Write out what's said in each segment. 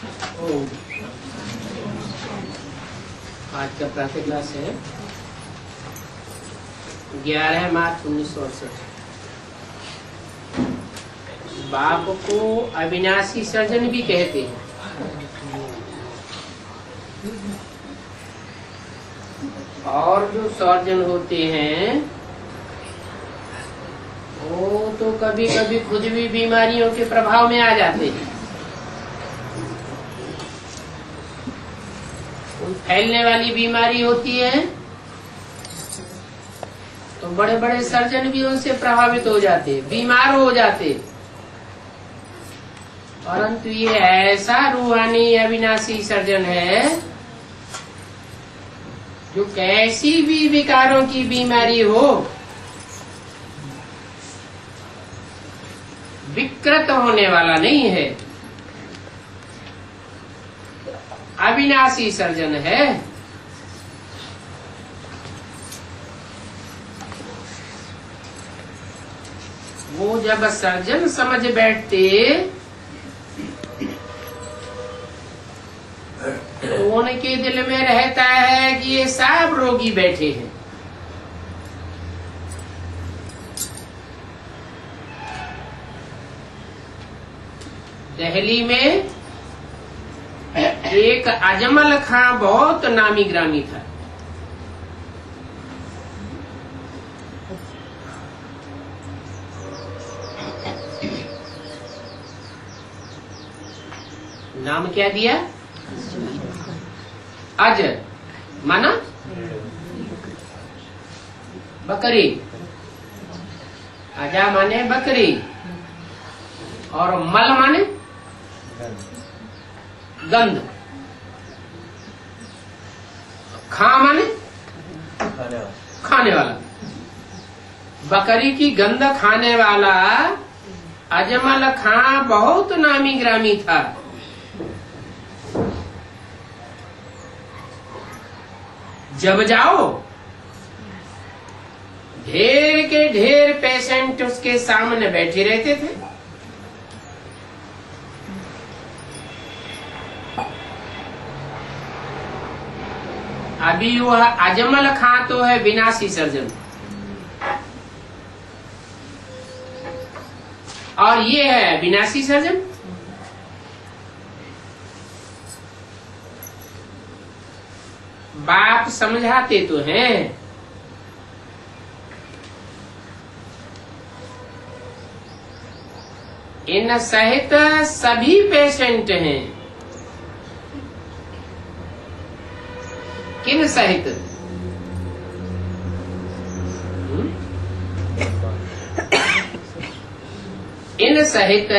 आज का प्रातः क्लास है 11 मार्च 1968। बाप को अविनाशी सर्जन भी कहते हैं। और जो सर्जन होते हैं वो तो कभी कभी खुद भी बीमारियों के प्रभाव में आ जाते हैं। फैलने वाली बीमारी होती है तो बड़े बड़े सर्जन भी उनसे प्रभावित हो जाते, बीमार हो जाते। परंतु ये ऐसा रूहानी अविनाशी सर्जन है जो कैसी भी विकारों की बीमारी हो विकृत होने वाला नहीं है, अविनाशी सर्जन है। वो जब सर्जन समझ बैठते तो उनके दिल में रहता है कि ये सब रोगी बैठे हैं। दिल्ली में एक अजमल खां बहुत नामी ग्रामी था। नाम क्या दिया? अज माना बकरी, अजा माने बकरी और मल माने गंध, खा माने खाने वाला। बकरी की गंध खाने वाला अजमल खां बहुत नामी ग्रामी था। जब जाओ ढेर के ढेर पेशेंट उसके सामने बैठे रहते थे। अभी वह अजमल खां तो है विनाशी सर्जन और ये है विनाशी सर्जन। बाप समझाते तो हैं इन सहित सभी पेशेंट हैं। किन सहित? इन सहित,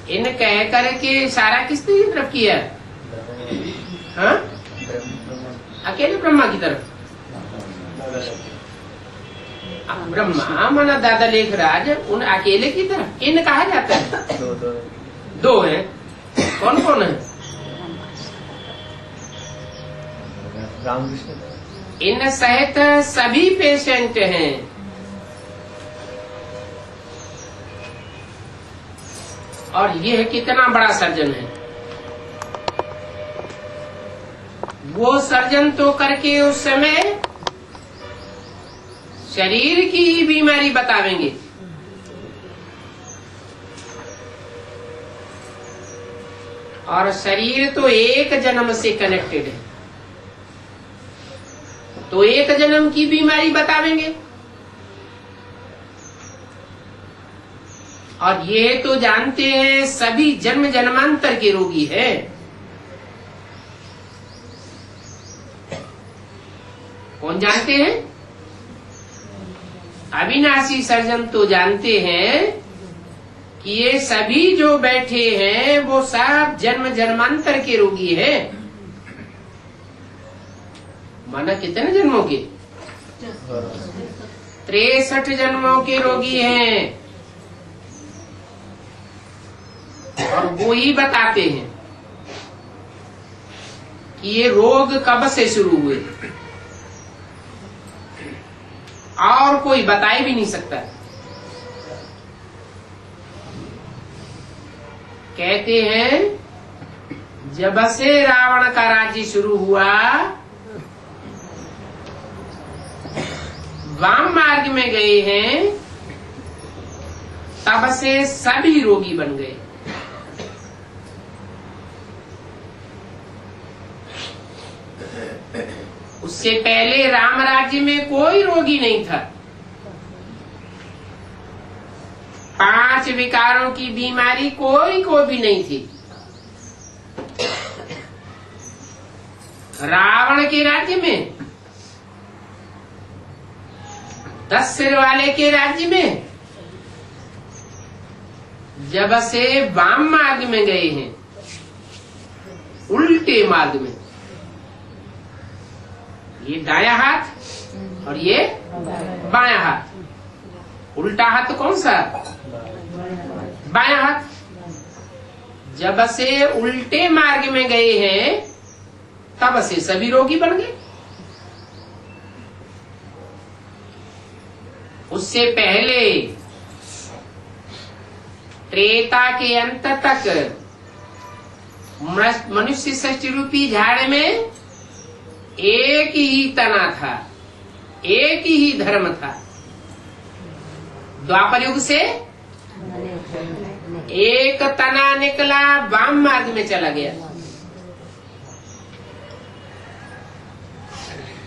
इन कह करके इशारा किसने की तरफ किया? हाँ? अकेले ब्रह्मा की तरफ। ब्रह्मा माना दादा लेखराज, उन अकेले की तरफ इन कहा जाता है। दो हैं। कौन कौन है? इन सहित सभी पेशेंट हैं। और यह कितना बड़ा सर्जन है। वो सर्जन तो करके उस समय शरीर की ही बीमारी बतावेंगे। और शरीर तो एक जन्म से कनेक्टेड है, तो एक जन्म की बीमारी बतावेंगे। और ये तो जानते हैं सभी जन्म जन्मांतर के रोगी है। कौन जानते हैं? अविनाशी सर्जन तो जानते हैं कि ये सभी जो बैठे हैं वो सब जन्म जन्मांतर के रोगी है। माना कितने जन्मों के? 63 जन्मों के रोगी हैं। और वो ही बताते हैं कि ये रोग कब से शुरू हुए, और कोई बता ही भी नहीं सकता। कहते हैं जब से रावण का राज्य शुरू हुआ, वाम मार्ग में गए हैं, तब से सभी रोगी बन गए। उससे पहले राम राज्य में कोई रोगी नहीं था। 5 विकारों की बीमारी कोई को भी नहीं थी। रावण के राज्य में, 10 सिर वाले के राज्य में, जब से वाम मार्ग में गए हैं, उल्टे मार्ग में, ये दायां हाथ और ये बायां हाथ, उल्टा हाथ कौन सा? बायां हाथ। जब से उल्टे मार्ग में गए हैं, तब से सभी रोगी बन गए। उससे पहले त्रेता के अंत तक मनुष्य सृष्टि रूपी झाड़ में एक ही तना था, एक ही धर्म था। द्वापर युग से एक तना निकला, वाम मार्ग में चला गया।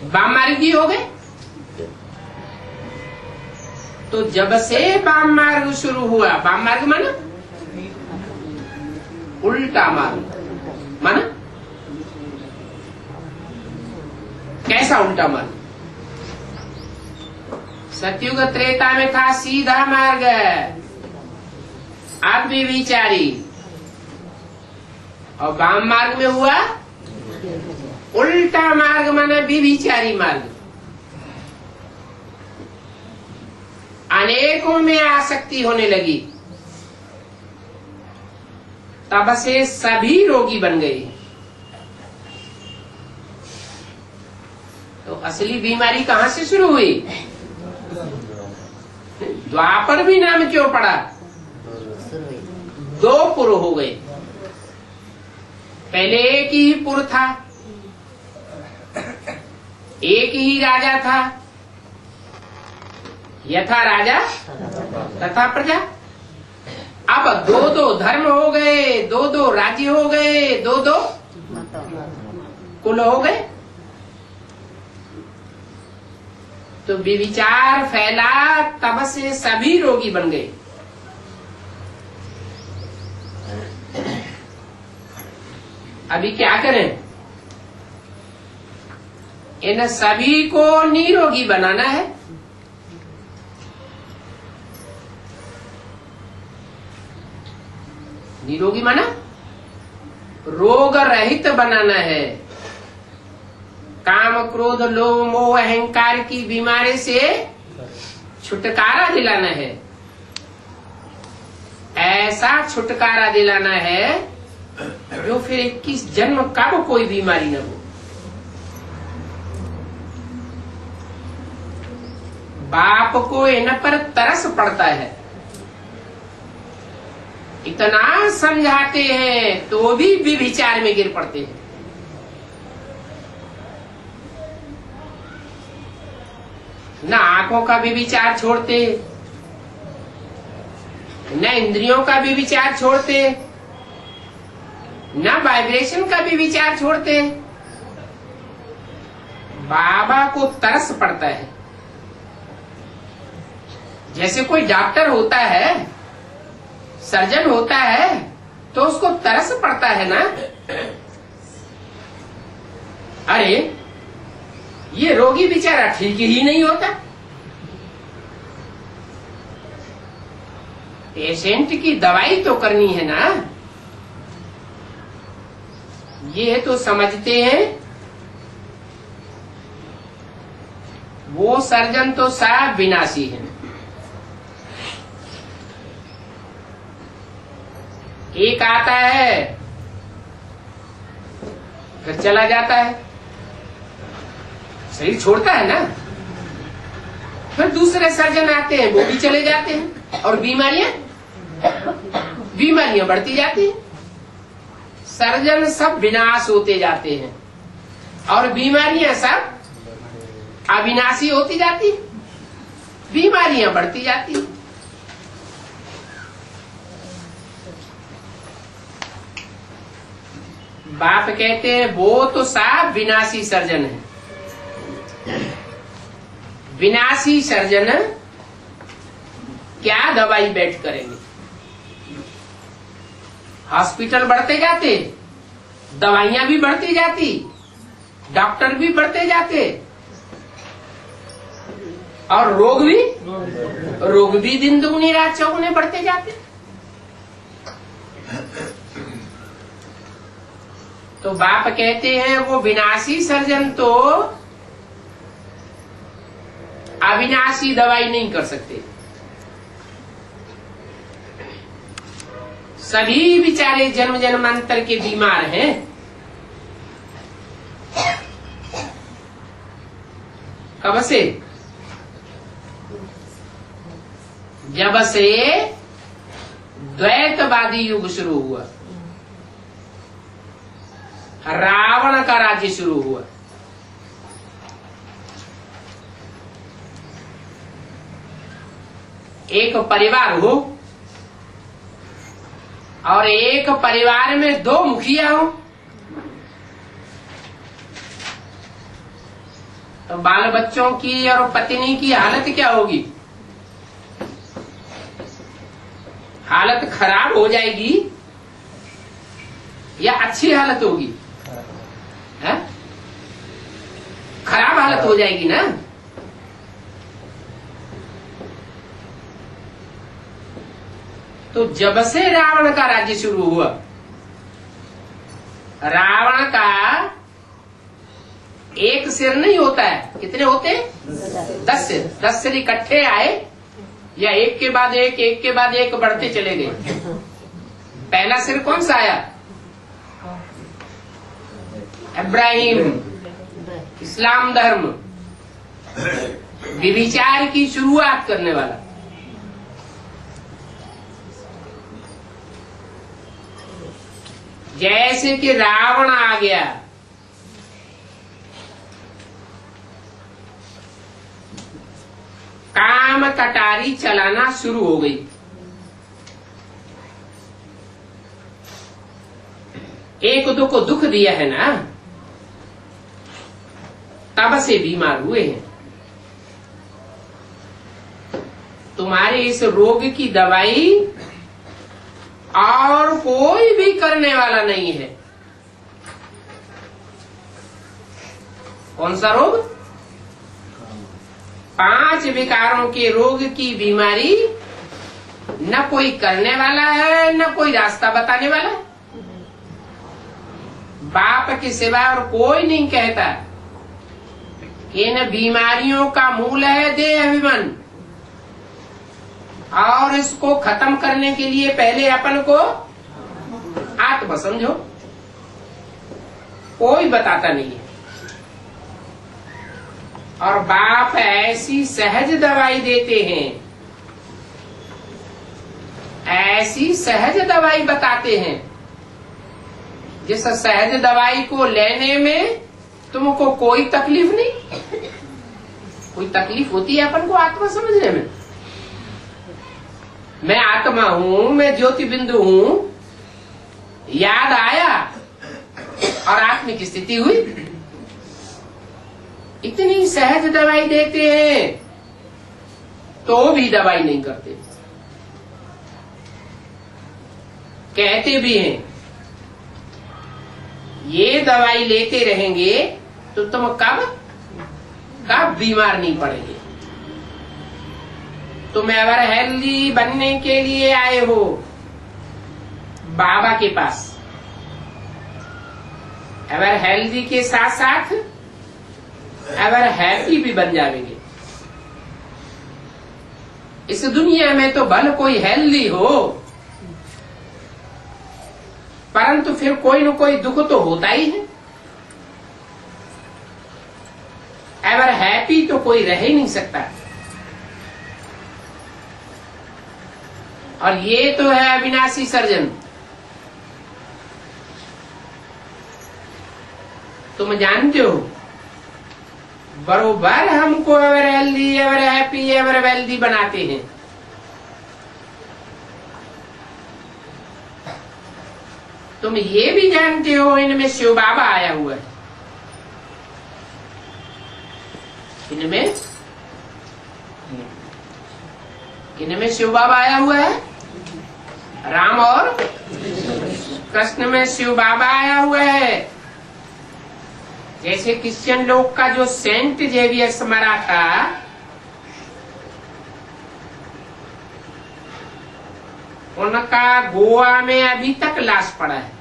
वाम मार्गी हो गए। तो जब से वाम मार्ग शुरू हुआ, वाम मार्ग माना उल्टा मार्ग, माना कैसा उल्टा मार्ग? सतयुग त्रेता में था सीधा मार्ग, अव्यभिचारी, और वाम मार्ग में हुआ उल्टा मार्ग, माना व्यभिचारी मार्ग। अनेकों में आसक्ति होने लगी, तब से सभी रोगी बन गए। तो असली बीमारी कहां से शुरू हुई? द्वापर भी नाम क्यों पड़ा? 2 पुर हो गए। पहले एक ही पुर था, एक ही राजा था, यथा राजा तथा प्रजा। अब 2-2 धर्म हो गए, 2-2 राज्य हो गए, 2-2 कुल हो गए। तो व्यभिचार फैला, तब से सभी रोगी बन गए। अभी क्या करें? इन सभी को निरोगी बनाना है। निरोगी माना रोग रहित बनाना है। काम, क्रोध, लोभ, मोह, अहंकार की बीमारी से छुटकारा दिलाना है। ऐसा छुटकारा दिलाना है जो फिर 21 जन्म कब कोई बीमारी न हो। बाप को इन पर तरस पड़ता है, इतना समझाते हैं तो भी व्यभिचार में गिर पड़ते हैं। न आंखों का भी विचार छोड़ते, न इंद्रियों का भी विचार छोड़ते, न वाइब्रेशन का भी विचार छोड़ते। बाबा को तरस पड़ता है। जैसे कोई डॉक्टर होता है, सर्जन होता है, तो उसको तरस पड़ता है ना, अरे ये रोगी बेचारा ठीक ही नहीं होता। पेशेंट की दवाई तो करनी है ना। ये तो समझते हैं। वो सर्जन तो सब विनाशी है। एक आता है फिर चला जाता है, शरीर छोड़ता है ना। फिर दूसरे सर्जन आते हैं, वो भी चले जाते हैं, और बीमारियां बढ़ती जाती हैं। सर्जन सब विनाश होते जाते हैं और बीमारियां सब अविनाशी होती जाती, बीमारियां बढ़ती जाती। बाप कहते हैं वो तो सब विनाशी सर्जन है। विनाशी सर्जन क्या दवाई बैठ करेंगे? हॉस्पिटल बढ़ते जाते, दवाइयां भी बढ़ती जाती, डॉक्टर भी बढ़ते जाते और रोग भी दिन दुगनी रात चौगुने बढ़ते जाते। तो बाप कहते हैं वो विनाशी सर्जन तो अविनाशी दवाई नहीं कर सकते। सभी बेचारे जन्म जन्मांतर के बीमार हैं। कब से? जब से द्वैतवादी युग शुरू हुआ, रावण का राज्य शुरू हुआ। एक परिवार हो और एक परिवार में दो मुखिया हो तो बाल बच्चों की और पत्नी की हालत क्या होगी? हालत खराब हो जाएगी या अच्छी हालत होगी? है? खराब हालत हो जाएगी ना। तो जब से रावण का राज्य शुरू हुआ, रावण का एक सिर नहीं होता है, कितने होते हैं? 10 सिर। 10 सिर इकट्ठे आए या एक के बाद एक बढ़ते चले गए। पहला सिर कौन सा आया? इब्राहिम, इस्लाम धर्म, विविचार की शुरुआत करने वाला। जैसे कि रावण आ गया, काम कटारी चलाना शुरू हो गई। एक दो को दुख दिया है ना, तब से बीमार हुए हैं। तुम्हारे इस रोग की दवाई और कोई भी करने वाला नहीं है। कौन सा रोग? 5 विकारों के रोग की बीमारी न कोई करने वाला है न कोई रास्ता बताने वाला है। बाप के सिवा और कोई नहीं कहता। इन बीमारियों का मूल है देह अभिमान और इसको खत्म करने के लिए पहले अपन को आत्म समझो। कोई बताता नहीं है। और बाप ऐसी सहज दवाई देते हैं, ऐसी सहज दवाई बताते हैं, जिस सहज दवाई को लेने में तुमको कोई तकलीफ नहीं। कोई तकलीफ होती है अपन को आत्मा समझने में। मैं आत्मा हूं, मैं ज्योति बिंदु हूं, याद आया और आत्मिक स्थिति हुई। इतनी सहज दवाई देते हैं तो भी दवाई नहीं करते। कहते भी हैं ये दवाई लेते रहेंगे तो तुम कब बीमार नहीं पड़ेंगे। तुम अगर हेल्दी बनने के लिए आए हो बाबा के पास, अगर हेल्दी के साथ साथ अगर हैप्पी भी बन जाएंगे। इस दुनिया में तो भले कोई हेल्दी हो, परंतु फिर कोई न कोई दुख तो होता ही है। अगर हैप्पी तो कोई रह ही नहीं सकता। और ये तो है अविनाशी सर्जन। तुम जानते हो बरोबर हमको ever healthy, ever happy, ever wealthy बनाते हैं। तुम ये भी जानते हो इनमें शिव बाबा आया हुआ है, इनमें शिव बाबा आया हुआ है। राम और कृष्ण में शिव बाबा आया हुआ है। जैसे क्रिश्चियन लोग का जो सेंट जेवियर्स मरा था, उनका गोवा में अभी तक लाश पड़ा है।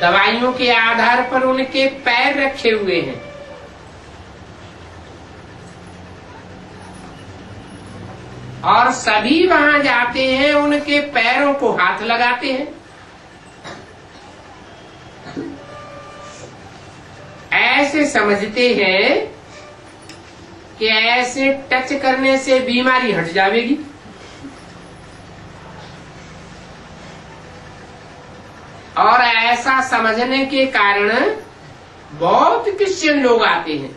दवाइयों के आधार पर उनके पैर रखे हुए हैं। और सभी वहां जाते हैं, उनके पैरों को हाथ लगाते हैं। ऐसे समझते हैं कि ऐसे टच करने से बीमारी हट जाएगी। और ऐसा समझने के कारण बहुत क्रिश्चियन लोग आते हैं।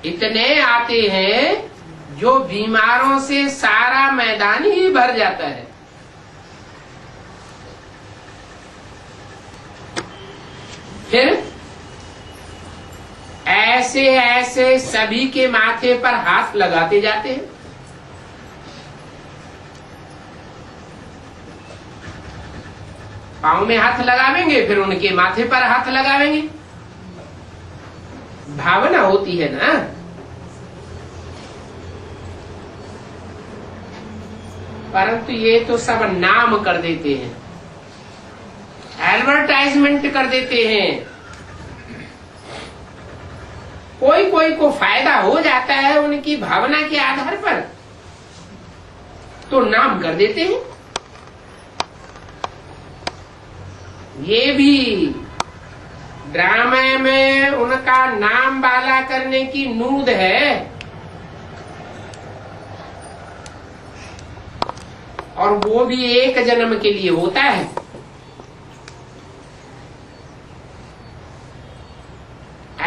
इतने आते हैं जो बीमारों से सारा मैदान ही भर जाता है। फिर ऐसे ऐसे सभी के माथे पर हाथ लगाते जाते हैं। पांव में हाथ लगावेंगे, फिर उनके माथे पर हाथ लगावेंगे। भावना होती है ना। परंतु ये तो सब नाम कर देते हैं, एडवर्टाइजमेंट कर देते हैं। कोई कोई को फायदा हो जाता है उनकी भावना के आधार पर, तो नाम कर देते हैं। ये भी ड्रामे में उनका नाम वाला करने की नूद है। और वो भी एक जन्म के लिए होता है।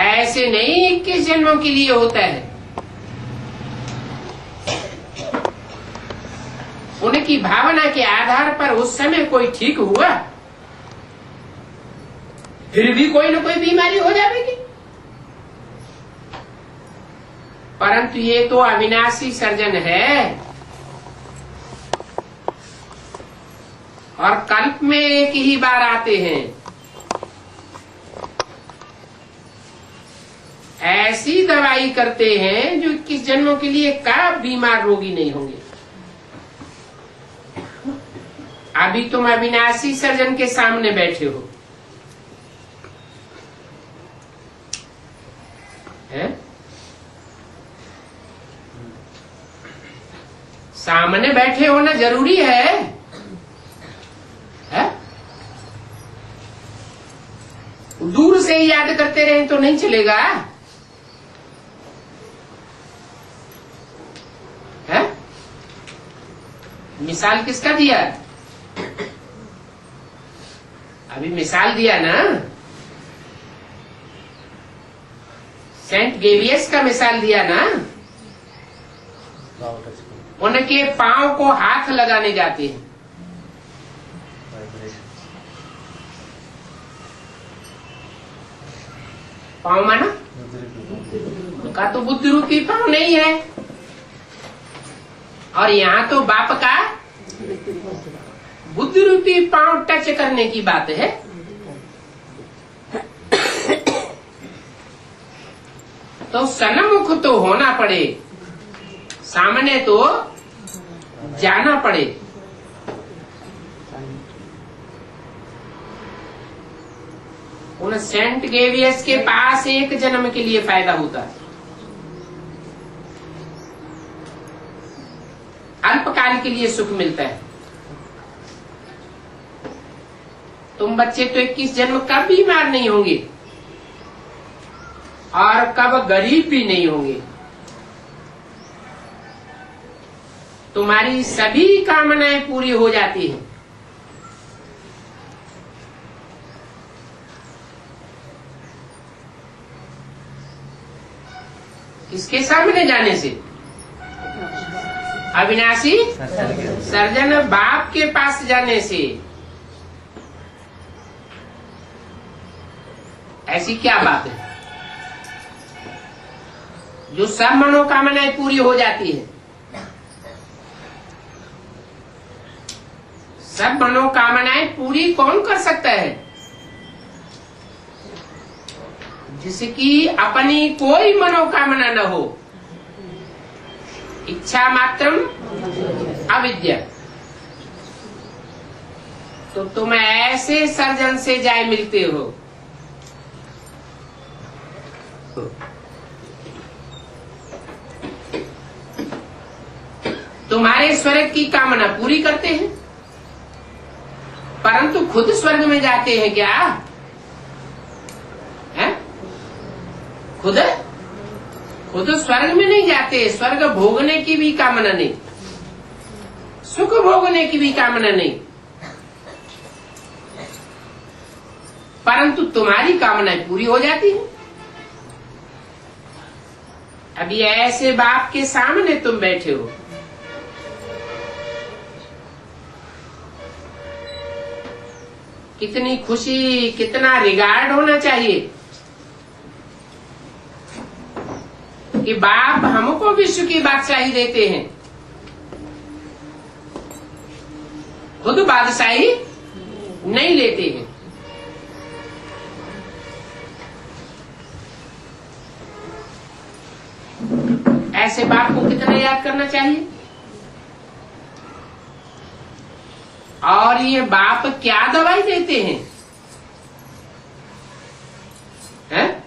ऐसे नहीं 21 जन्मों के लिए होता है। उनकी भावना के आधार पर उस समय कोई ठीक हुआ, फिर भी कोई न कोई बीमारी हो जाएगी। परंतु ये तो अविनाशी सर्जन है। और कल्प में एक ही बार आते हैं। ऐसी दवाई करते हैं जो 21 जन्मों के लिए कब बीमार रोगी नहीं होंगे। अभी तुम अविनाशी सर्जन के सामने बैठे हो, है? सामने बैठे होना जरूरी है? दूर से ही याद करते रहे तो नहीं चलेगा। है? मिसाल किसका दिया? अभी मिसाल दिया ना, सेंट गेवियस का मिसाल दिया ना। उनके पांव को हाथ लगाने जाते हैं। पांव माना उनका तो बुद्धि रूपी पांव नहीं है। और यहाँ तो बाप का बुद्धि रूपी पांव टच करने की बात है। तो सन्मुख तो होना पड़े, सामने तो जाना पड़े। उन सेंट गेवियस के पास एक जन्म के लिए फायदा होता है, अल्पकाल के लिए सुख मिलता है। तुम बच्चे तो 21 जन्म कब बीमार नहीं होंगे और कब गरीब भी नहीं होंगे। तुम्हारी सभी कामनाएं पूरी हो जाती हैं। किसके सामने जाने से? अविनाशी सर्जन बाप के पास जाने से। ऐसी क्या बात है जो सब मनोकामनाएं पूरी हो जाती है? सब मनोकामनाएं पूरी कौन कर सकता है? जिसकी अपनी कोई मनोकामना न हो, इच्छा मात्रम अविद्या। तो तुम ऐसे सर्जन से जाए मिलते हो। तुम्हारे स्वर्ग की कामना पूरी करते हैं, परंतु खुद स्वर्ग में जाते हैं क्या? है? खुद स्वर्ग में नहीं जाते। स्वर्ग भोगने की भी कामना नहीं, सुख भोगने की भी कामना नहीं, परंतु तुम्हारी कामनाएं पूरी हो जाती है। अभी ऐसे बाप के सामने तुम बैठे हो, कितनी खुशी, कितना रिगार्ड होना चाहिए कि बाप हमको विश्व की बादशाही देते हैं। खुद बादशाही नहीं लेते हैं। ऐसे बाप को कितना याद करना चाहिए। और ये बाप क्या दवाई देते हैं? हैं?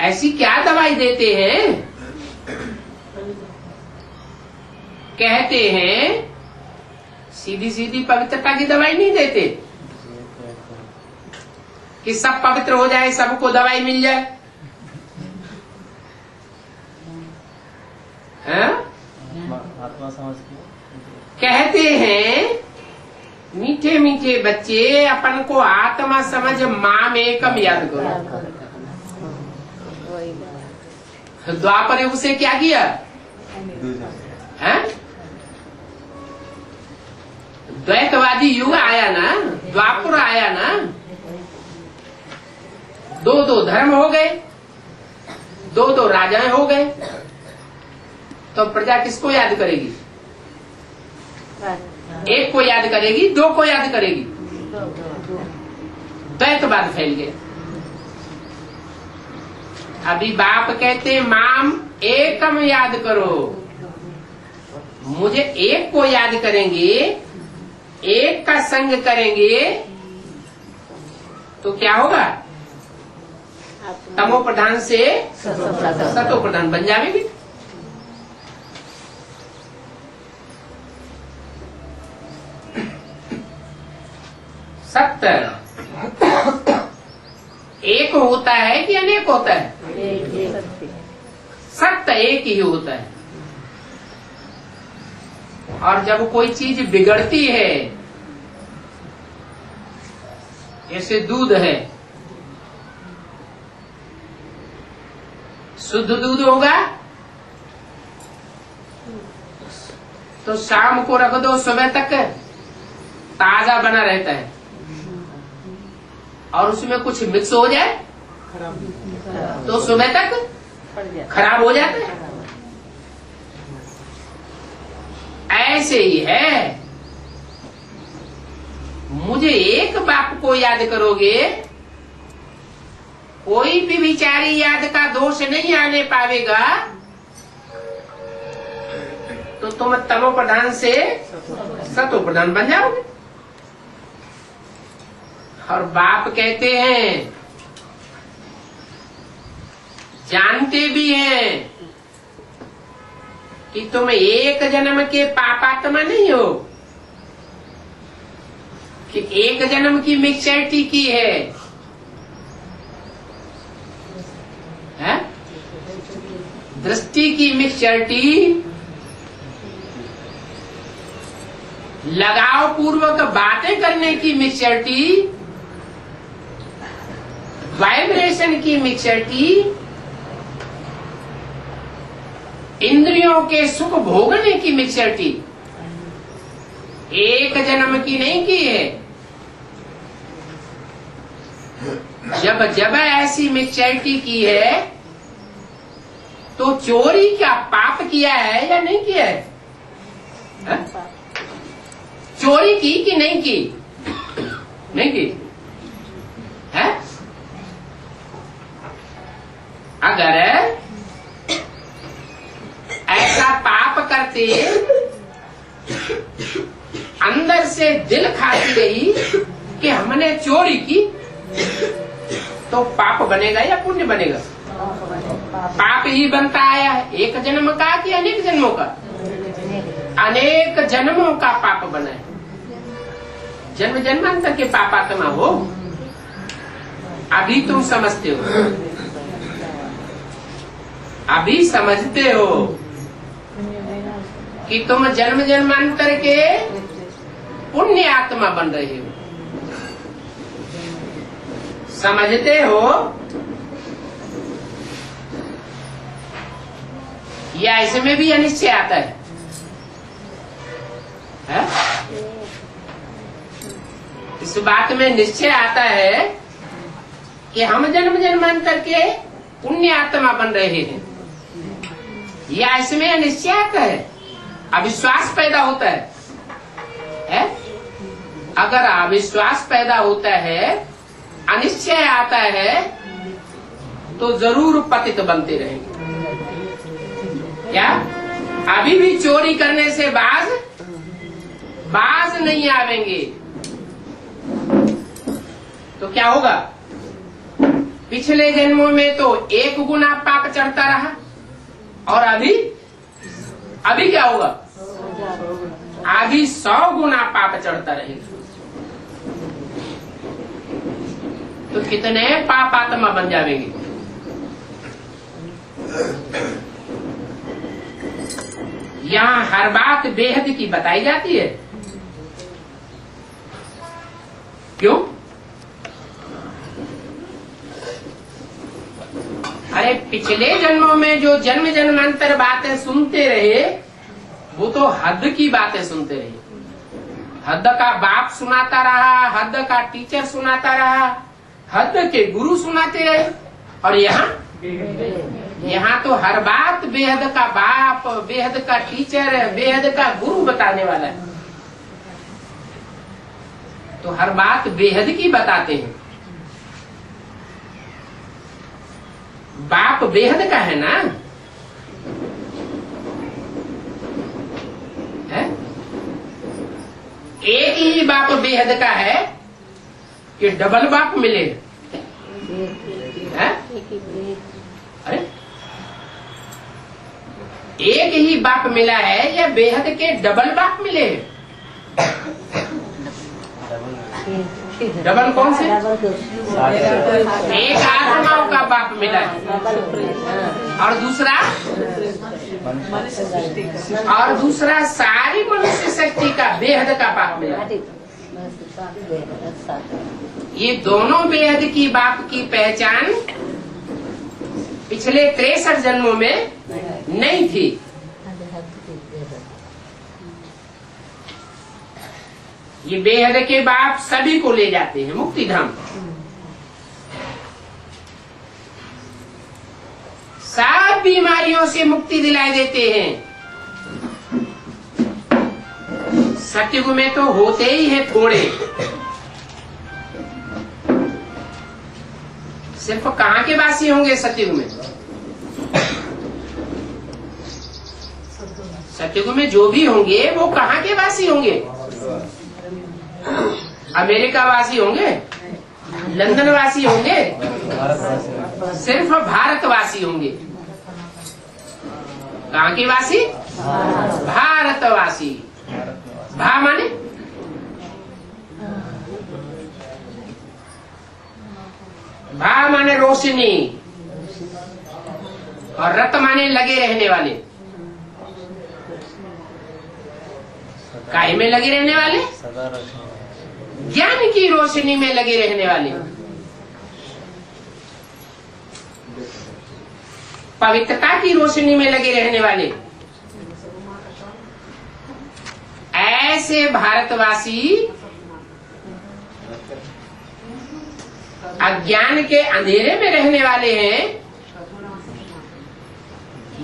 ऐसी क्या दवाई देते हैं? कहते हैं सीधी सीधी पवित्रता की दवाई नहीं देते कि सब पवित्र हो जाए, सबको दवाई मिल जाए। हैं? आत्मा समझ के कहते हैं मीठे मीठे बच्चे, अपन को आत्मा समझ माम एकम याद करो। द्वापर युग से क्या किया है? द्वैतवादी युग आया ना, द्वापर आया ना, दो दो धर्म हो गए, दो दो राजाएं हो गए। तो प्रजा किसको याद करेगी? एक को याद करेगी, दो को याद करेगी। द्वैतवाद फैल गया। अभी बाप कहते माम एकम याद करो। मुझे एक को याद करेंगे, एक का संग करेंगे तो क्या होगा? तमो प्रधान से सतो प्रधान बन जाएंगे। सत्य एक होता है कि अनेक होता है? सत्य एक ही होता है। और जब कोई चीज बिगड़ती है, जैसे दूध है, शुद्ध दूध होगा तो शाम को रख दो, सुबह तक ताजा बना रहता है। और उसमें कुछ मिक्स हो जाए तो सुबह तक खराब हो जाता है। ऐसे ही है, मुझे एक बाप को याद करोगे, कोई भी विचारी याद का दोष नहीं आने पावेगा, तो तुम तमो प्रधान से सतो प्रधान बन जाओगे। और बाप कहते हैं, जानते भी हैं कि तुम एक जन्म के पापात्मा नहीं हो, कि एक जन्म की मिक्सचरिटी की है? दृष्टि की मिक्सचरिटी लगाव पूर्वक बातें करने की मिक्सचरिटी, वाइब्रेशन की मिक्सचरिटी, इंद्रियों के सुख भोगने की मिक्सचरिटी एक जन्म की नहीं की है। जब जब ऐसी मिक्सचरिटी की है तो चोरी क्या पाप किया है या नहीं किया है? हा? चोरी की कि नहीं की? नहीं की है? अगर ऐसा पाप करते अंदर से दिल खाती रही कि हमने चोरी की, तो पाप बनेगा या पुण्य बनेगा? पाप ही बनता आया है। एक जन्म का कि अनेक जन्मों का? अनेक जन्मों का पाप बना है। जन्म जन्मांतर के पापात्मा हो। अभी तुम समझते हो, अभी समझते हो कि तुम जन्म जन्मांतर के पुण्य आत्मा बन रहे हो। समझते हो या इसमें भी अनिश्चय आता है? इस बात में निश्चय आता है कि हम जन्म जन्मांतर के पुण्य आत्मा बन रहे हैं, या इसमें अनिश्चय आता है? अविश्वास पैदा होता है? अगर अविश्वास पैदा होता है, अनिश्चय आता है, तो जरूर पतित बनते रहेंगे। क्या अभी भी चोरी करने से बाज नहीं आवेंगे? तो क्या होगा? पिछले जन्मों में तो 1 गुना पाप चढ़ता रहा, और अभी क्या होगा? अभी 100 गुना पाप चढ़ता रहेगा। तो कितने पाप आत्मा बन जाएंगे? यहाँ हर बात बेहद की बताई जाती है। क्यों? अरे पिछले जन्मों में जो जन्म जन्मांतर बातें सुनते रहे, वो तो हद की बातें सुनते रहे। हद का बाप सुनाता रहा, हद का टीचर सुनाता रहा, हद के गुरु सुनाते रहे। और यहाँ तो हर बात बेहद का बाप, बेहद का टीचर, बेहद का गुरु बताने वाला है। तो हर बात बेहद की बताते हैं। बाप बेहद का है ना? है? एक ही बाप बेहद का है कि डबल बाप मिले? है? अरे एक ही बाप मिला है या बेहद के डबल बाप मिले? डबल कौन से? एक आत्माओं का बाप मिला है, और दूसरा सारी मनुष्य शक्ति का बेहद का बाप मिला है। ये दोनों बेहद की बाप की पहचान पिछले 63 जन्मों में नहीं थी। ये बेहद के बाप सभी को ले जाते हैं मुक्ति धाम। सब बीमारियों से मुक्ति दिलाई देते हैं। सतयुग में तो होते ही है थोड़े। सिर्फ कहाँ के वासी होंगे सतयुग में? सतयुग में जो भी होंगे वो कहाँ के वासी होंगे? अमेरिका वासी होंगे? लंदन वासी होंगे? सिर्फ भारतवासी होंगे। कहाँ के वासी? भारतवासी। भा माने रोशनी, और रत माने लगे रहने वाले। काहे में लगे रहने वाले? सदा रोशनी। ज्ञान की रोशनी में लगे रहने वाले, पवित्रता की रोशनी में लगे रहने वाले। ऐसे भारतवासी अज्ञान के अंधेरे में रहने वाले हैं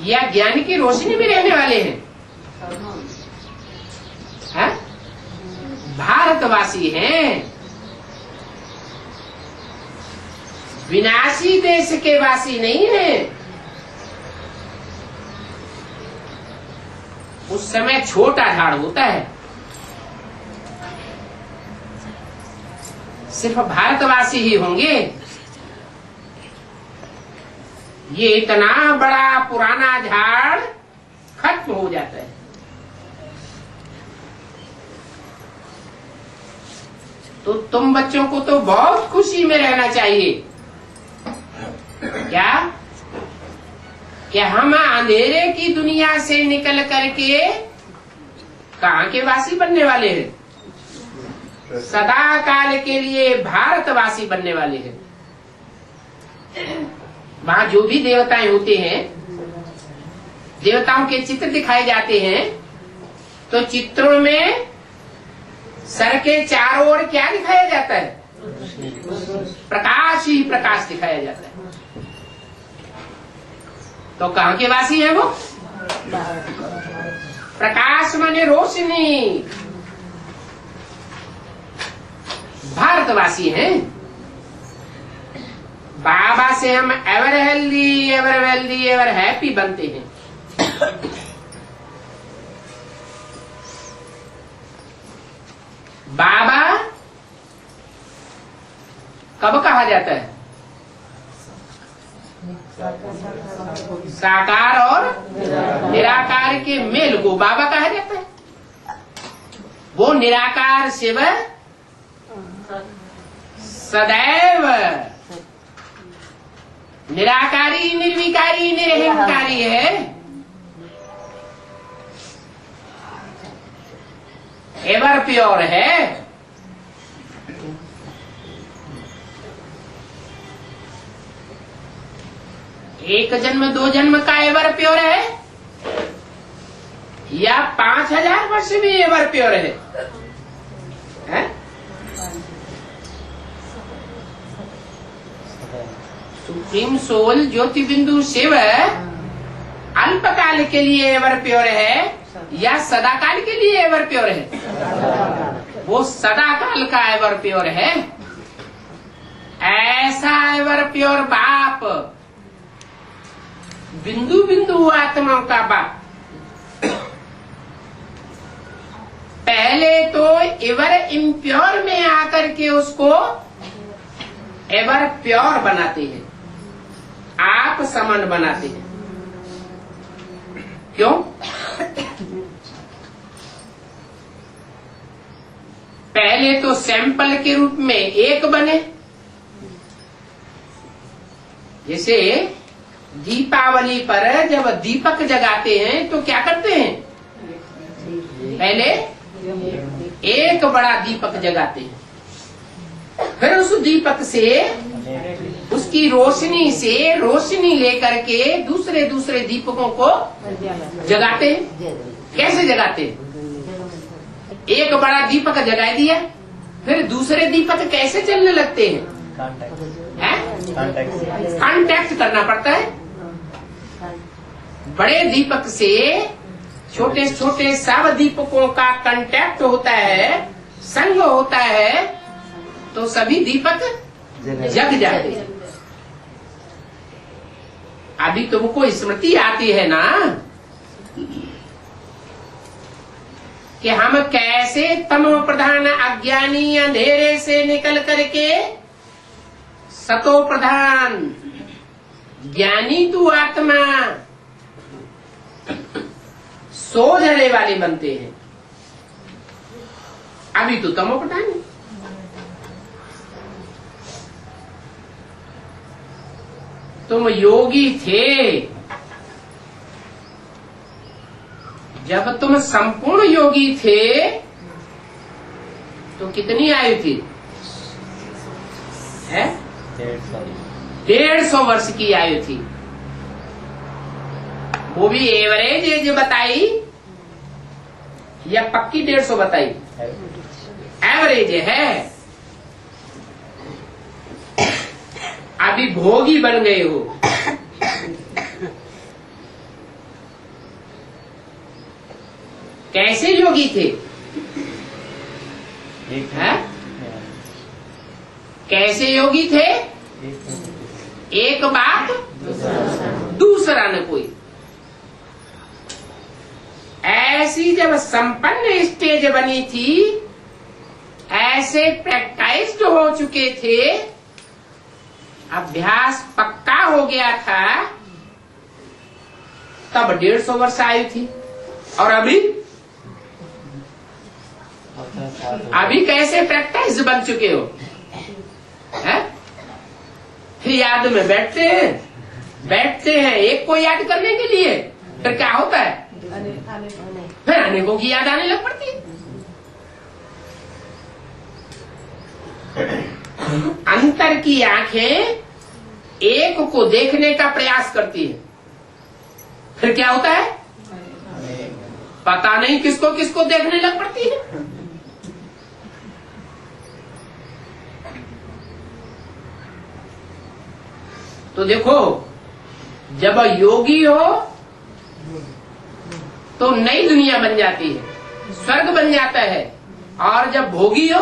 या ज्ञान की रोशनी में रहने वाले हैं? है? भारतवासी हैं, विनाशी देश के वासी नहीं हैं। उस समय छोटा झाड़ होता है, सिर्फ भारतवासी ही होंगे। ये इतना बड़ा पुराना झाड़ खत्म हो जाता है। तो तुम बच्चों को तो बहुत खुशी में रहना चाहिए। क्या हम अंधेरे की दुनिया से निकल करके कहाँ के वासी बनने वाले हैं? सदा काल के लिए भारतवासी बनने वाले हैं। वहां जो भी देवताएं होते हैं, देवताओं के चित्र दिखाए जाते हैं, तो चित्रों में सर के चारों ओर क्या दिखाया जाता है? प्रकाश ही प्रकाश दिखाया जाता है। तो कहाँ के वासी हैं वो? प्रकाश माने रोशनी, भारतवासी हैं। बाबा से हम ever healthy, ever wealthy, ever happy बनते हैं। बाबा कब कहा जाता है? साकार और निराकार के मेल को बाबा कहा जाता है। वो निराकार शिव सदैव निराकारी, निर्विकारी, निरहंकारी है। एवर प्योर है। एक जन्म दो जन्म का एवर प्योर है या 5000 वर्ष भी एवर प्योर है? सुप्रीम सोल ज्योति बिंदु शिव अल्पकाल के लिए एवर प्योर है या सदाकाल के लिए एवर प्योर है? वो सदाकाल का एवर प्योर है। ऐसा एवर प्योर बाप, बिंदु बिंदु आत्माओं का बाप, पहले तो एवर इम्प्योर में आकर के उसको एवर प्योर बनाते हैं, आप समन बनाते हैं। क्यों? पहले तो सैंपल के रूप में एक बने। जैसे दीपावली पर जब दीपक जगाते हैं तो क्या करते हैं? पहले एक बड़ा दीपक जगाते हैं, फिर उस दीपक से, उसकी रोशनी से रोशनी लेकर के दूसरे दूसरे दीपकों को जगाते हैं। कैसे जगाते हैं? एक बड़ा दीपक जगा दिया, फिर दूसरे दीपक कैसे चलने लगते हैं? कांटेक्ट करना पड़ता है। बड़े दीपक से छोटे छोटे सब दीपकों का कांटेक्ट होता है, संग होता है, तो सभी दीपक जग जाते हैं। अभी तुमको स्मृति आती है ना कि हम कैसे तमो प्रधान अज्ञानी अंधेरे से निकल करके सतो प्रधान ज्ञानी तू आत्मा सोझने वाले बनते हैं। अभी तो तमो प्रधान है। तुम योगी थे, जब तुम संपूर्ण योगी थे तो कितनी आयु थी? है 150 वर्ष की आयु थी। वो भी एवरेज एज बताई या पक्की 150 बताई? एवरेज है। अभी भोगी बन गए हो। कैसे योगी थे? है? कैसे योगी थे? एक बात दूसरा न कोई। ऐसी जब संपन्न स्टेज बनी थी, ऐसे प्रैक्टाइज्ड हो चुके थे, अभ्यास पक्का हो गया था, तब 150 वर्ष आयु थी। और अभी कैसे प्रैक्टाइज बन चुके हो? है? याद में बैठते हैं एक को याद करने के लिए, फिर क्या होता है? फिर अनेकों की याद आने लग पड़ती है। अंतर की आंखें एक को देखने का प्रयास करती है, फिर क्या होता है? पता नहीं किसको किसको देखने लग पड़ती है। तो देखो, जब योगी हो तो नई दुनिया बन जाती है, स्वर्ग बन जाता है। और जब भोगी हो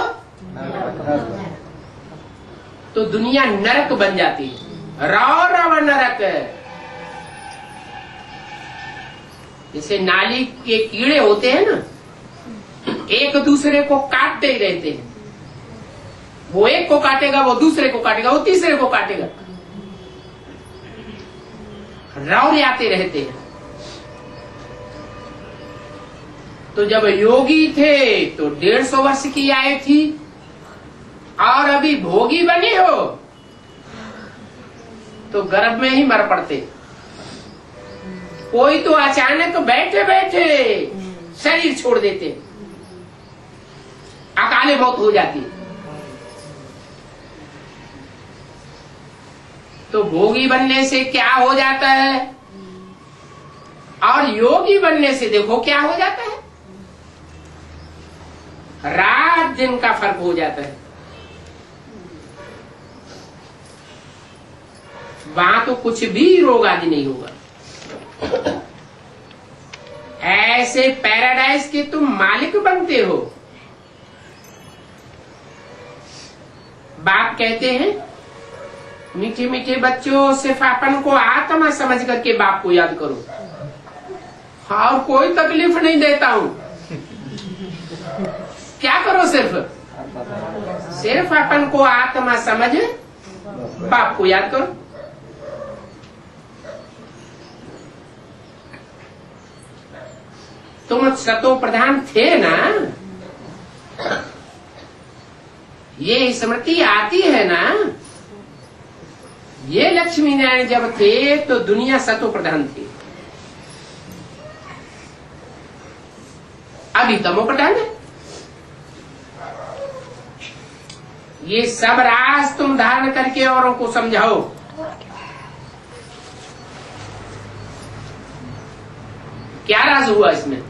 तो दुनिया नरक बन जाती है। रव नरक। जैसे नाली के कीड़े होते हैं ना, एक दूसरे को काटते ही रहते हैं। वो एक को काटेगा, वो दूसरे को काटेगा, वो तीसरे को काटेगा, रौरे आते रहते हैं। तो जब योगी थे तो 150 वर्ष की आयु थी, और अभी भोगी बने हो तो गर्भ में ही मर पड़ते। कोई तो अचानक बैठे बैठे शरीर छोड़ देते, अकाले मौत हो जाती। तो भोगी बनने से क्या हो जाता है, और योगी बनने से देखो क्या हो जाता है। रात दिन का फर्क हो जाता है। वहां तो कुछ भी रोग आदि नहीं होगा। ऐसे पैराडाइज के तुम मालिक बनते हो। बाप कहते हैं, मीठे मीठे बच्चों, सिर्फ अपन को आत्मा समझ करके बाप को याद करो, और कोई तकलीफ नहीं देता हूं। क्या करो? सिर्फ अपन को आत्मा समझ बाप को याद करो। तुम सतो प्रधान थे ना, ये स्मृति आती है ना। ये लक्ष्मी नारायण जब थे तो दुनिया सतो प्रधान थी, अभी तमो प्रधान है। ये सब राज तुम धारण करके औरों को समझाओ। क्या राज हुआ इसमें?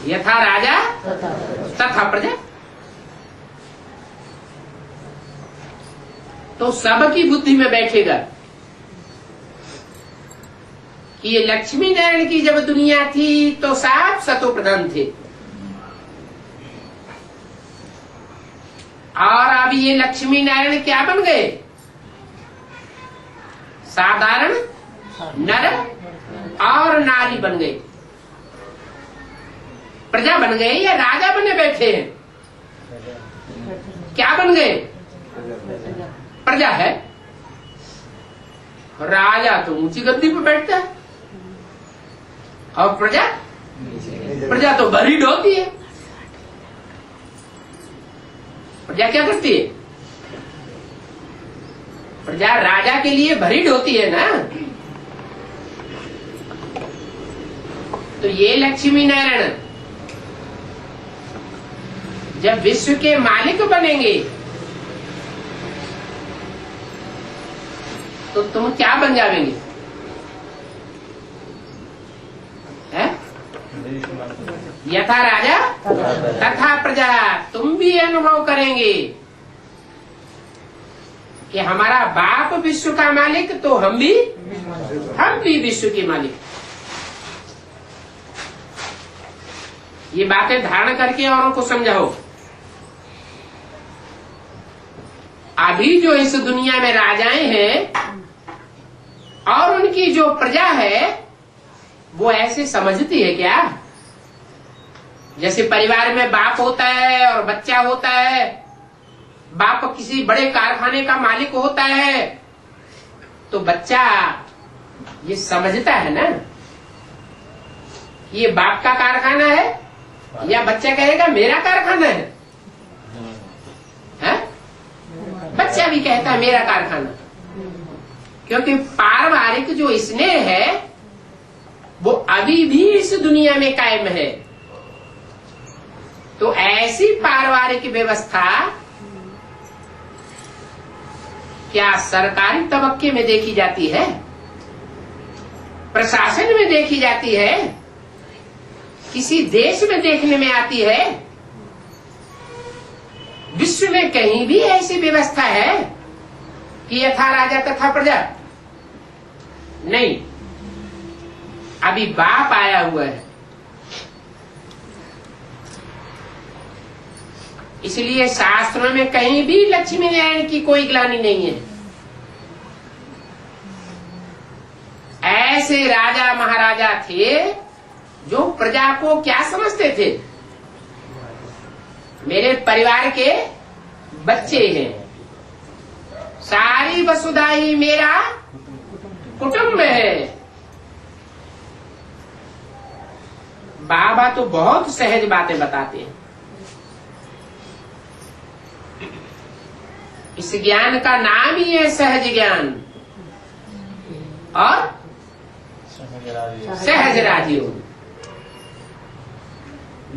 यथा राजा तथा प्रजा। तो सबकी बुद्धि में बैठेगा कि ये लक्ष्मी नारायण की जब दुनिया थी तो सब सतो प्रधान थे, और अब ये लक्ष्मी नारायण क्या बन गए? साधारण नर और नारी बन गए। प्रजा बन गए या राजा बने बैठे हैं? क्या बन गए? प्रजा है। राजा तो ऊंची गद्दी पे बैठता है, और प्रजा तो बरीड होती है। प्रजा क्या करती है? प्रजा राजा के लिए भरीड होती है ना। तो ये लक्ष्मी नारायण जब विश्व के मालिक बनेंगे तो तुम क्या बन जाएंगे? यथा राजा तथा प्रजा। तुम भी अनुभव करेंगे कि हमारा बाप विश्व का मालिक, तो हम भी विश्व के मालिक। ये बातें धारण करके औरों को समझाओ। अभी जो इस दुनिया में राजाएं हैं और उनकी जो प्रजा है वो ऐसे समझती है क्या? जैसे परिवार में बाप होता है और बच्चा होता है, बाप किसी बड़े कारखाने का मालिक होता है तो बच्चा ये समझता है ना ये बाप का कारखाना है, या बच्चा कहेगा मेरा कारखाना है? बच्चा भी कहता है मेरा कारखाना, क्योंकि पारिवारिक जो स्नेह है वो अभी भी इस दुनिया में कायम है। तो ऐसी पारिवारिक व्यवस्था क्या सरकारी तबक्के में देखी जाती है, प्रशासन में देखी जाती है, किसी देश में देखने में आती है? विश्व में कहीं भी ऐसी व्यवस्था है कि यथा राजा तथा प्रजा? नहीं। अभी बाप आया हुआ है, इसलिए शास्त्रों में कहीं भी लक्ष्मी नारायण की कोई ग्लानि नहीं है। ऐसे राजा महाराजा थे जो प्रजा को क्या समझते थे? मेरे परिवार के बच्चे हैं, सारी वसुधा ही मेरा कुटुंब है। बाबा तो बहुत सहज बातें बताते हैं। इस ज्ञान का नाम ही है सहज ज्ञान और सहज राजयोग।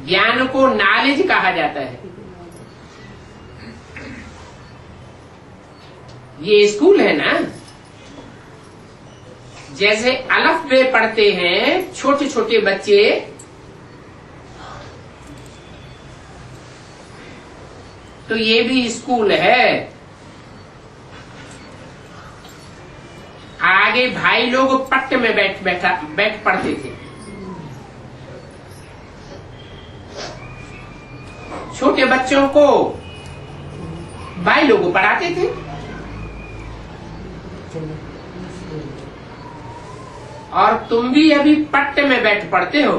ज्ञान को नॉलेज कहा जाता है। ये स्कूल है ना, जैसे अलफ बे पढ़ते हैं छोटे छोटे बच्चे, तो ये भी स्कूल है। आगे भाई लोग पट्ट में बैठ पढ़ते थे, छोटे बच्चों को भाई लोग पढ़ाते थे। और तुम भी अभी पट्ट में बैठ पढ़ते हो।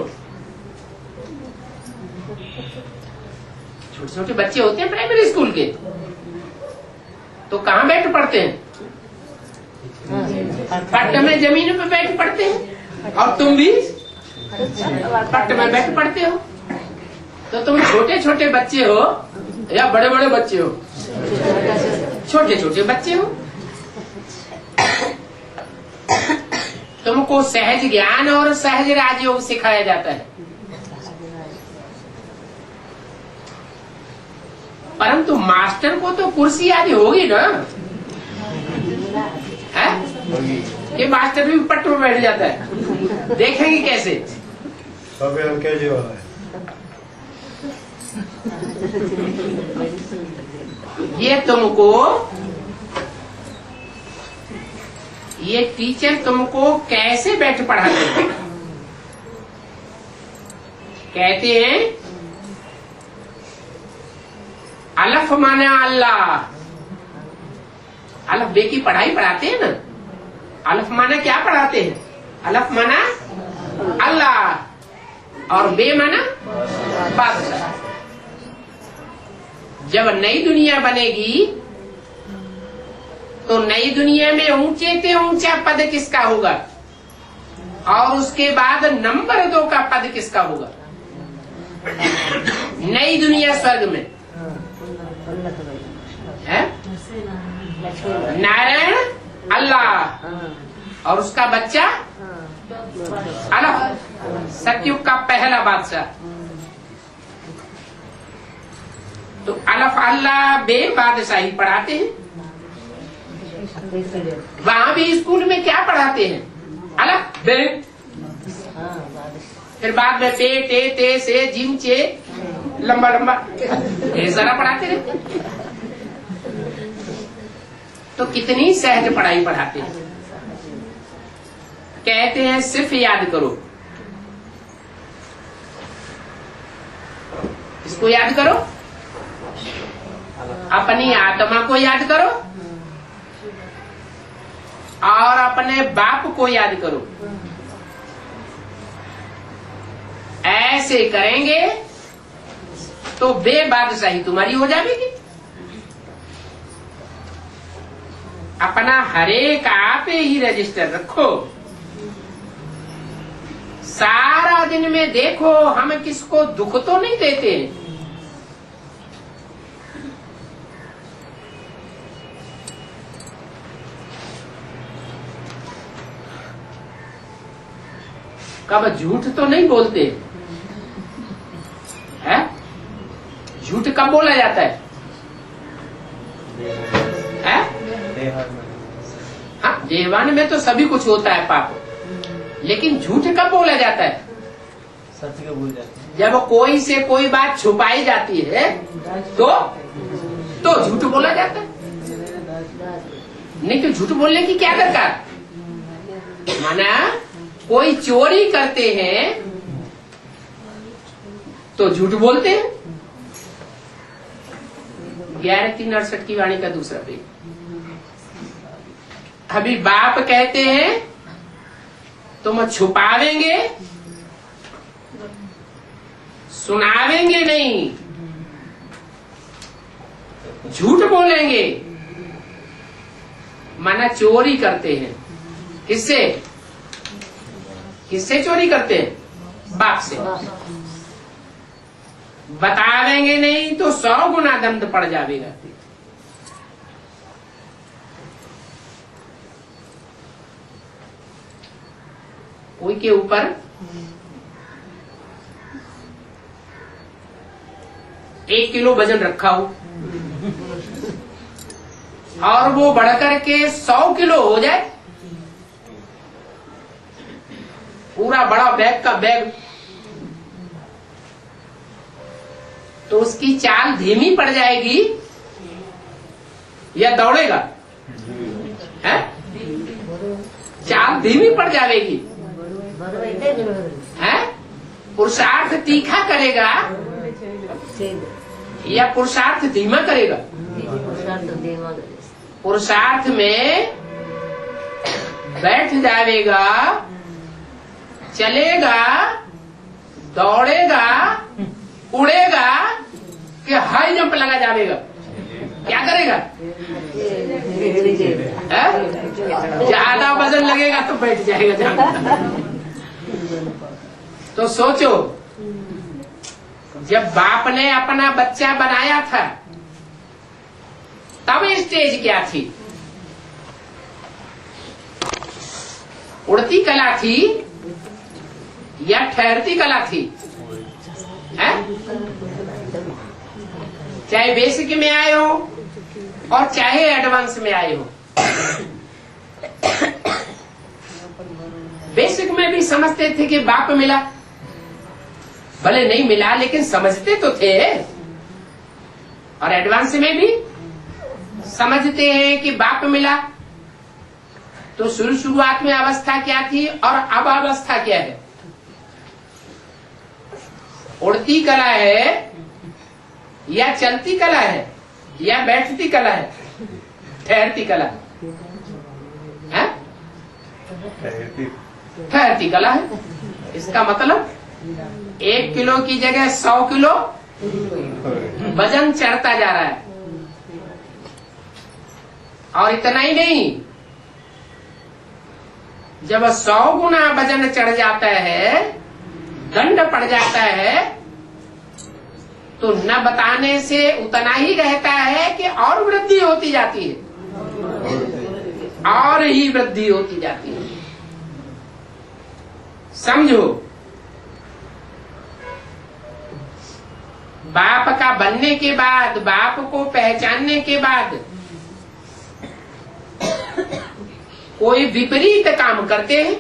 छोटे छोटे बच्चे होते हैं प्राइमरी स्कूल के, तो कहाँ बैठ पढ़ते हैं? पट्ट में जमीन पे बैठ पढ़ते हैं। और तुम भी पट्ट में बैठ पढ़ते हो। तो तुम छोटे छोटे बच्चे हो या बड़े बड़े बच्चे हो? छोटे छोटे बच्चे हो। तुमको सहज ज्ञान और सहज राजयोग सिखाया जाता है, परंतु मास्टर को तो कुर्सी आदि होगी ना, है? ये मास्टर भी पट्ट में बैठ जाता है, देखेंगे कैसे? ये तुमको, ये टीचर तुमको कैसे बैठ पढ़ाते हैं? कहते हैं अलफ माना अल्लाह। अलफ बे की पढ़ाई पढ़ाते हैं ना। अलफ माना क्या पढ़ाते हैं? अलफ माना अल्लाह और बे माना बादशाह। जब नई दुनिया बनेगी तो नई दुनिया में ऊंचे से ऊंचा पद किसका होगा? और उसके बाद नंबर 2 का पद किसका होगा? नई दुनिया स्वर्ग में है नारायण अल्लाह और उसका बच्चा अलफ, सतयुग का पहला बादशाह। तो अलफ अल्लाह बे बादशाही पढ़ाते हैं। वहां भी स्कूल में क्या पढ़ाते हैं? अलफ बे, फिर बाद में पे टे ते से जिम चे लंबा लंबा सारा पढ़ाते रहते। तो कितनी सहज पढ़ाई पढ़ाते हैं। कहते हैं सिर्फ याद करो, इसको याद करो, अपनी आत्मा को याद करो और अपने बाप को याद करो। ऐसे करेंगे तो बेबादशाही तुम्हारी हो जाएगी। अपना हरेक आप ही रजिस्टर रखो। सारा दिन में देखो हम किसको दुख तो नहीं देते। कब झूठ तो नहीं बोलते है? झूठ कब बोला जाता है? हाँ, देवान में तो सभी कुछ होता है पाप, लेकिन झूठ कब बोला जाता है? सच को भूल जाते हैं। जब कोई से कोई बात छुपाई जाती है तो झूठ बोला जाता है। नहीं तो झूठ बोलने की क्या दरकार? माना कोई चोरी करते हैं तो झूठ बोलते हैं। 11:368 की वाणी का दूसरा पेज। अभी बाप कहते हैं तुम छुपावेंगे, सुनावेंगे नहीं, झूठ बोलेंगे। माना चोरी करते हैं। किससे? किससे चोरी करते हैं? बाप से। बतावेंगे नहीं तो 100 गुना दंड पड़ जाएगा। कोई के ऊपर 1 किलो वजन रखा हो और वो बढ़कर के 100 किलो हो जाए, पूरा बड़ा बैग का बैग, तो उसकी चाल धीमी पड़ जाएगी या दौड़ेगा? है? चाल धीमी पड़ जाएगी। है? पुरुषार्थ तीखा करेगा या पुरुषार्थ धीमा करेगा? पुरुषार्थ में बैठ जाएगा, चलेगा, दौड़ेगा, उड़ेगा कि हाई जंप लगा जाएगा। क्या करेगा? ज्यादा वजन लगेगा तो बैठ जाएगा ज्यादा। तो सोचो, जब बाप ने अपना बच्चा बनाया था तब स्टेज क्या थी? उड़ती कला थी या ठहरती कला थी? है? चाहे बेसिक में आए हो और चाहे एडवांस में आए हो, बेसिक में भी समझते थे कि बाप मिला, भले नहीं मिला लेकिन समझते तो थे। और एडवांस में भी समझते हैं कि बाप मिला। तो शुरुआत में अवस्था क्या थी और अब अवस्था क्या है? उड़ती कला है या चलती कला है या बैठती कला है? ठहरती कला है? ठहरती कला है। इसका मतलब 1 किलो की जगह 100 किलो वजन चढ़ता जा रहा है। और इतना ही नहीं, जब 100 गुना वजन चढ़ जाता है, दंड पड़ जाता है, तो न बताने से उतना ही रहता है कि और वृद्धि होती जाती है, और ही वृद्धि होती जाती है। समझो, बाप का बनने के बाद, बाप को पहचानने के बाद कोई विपरीत काम करते हैं?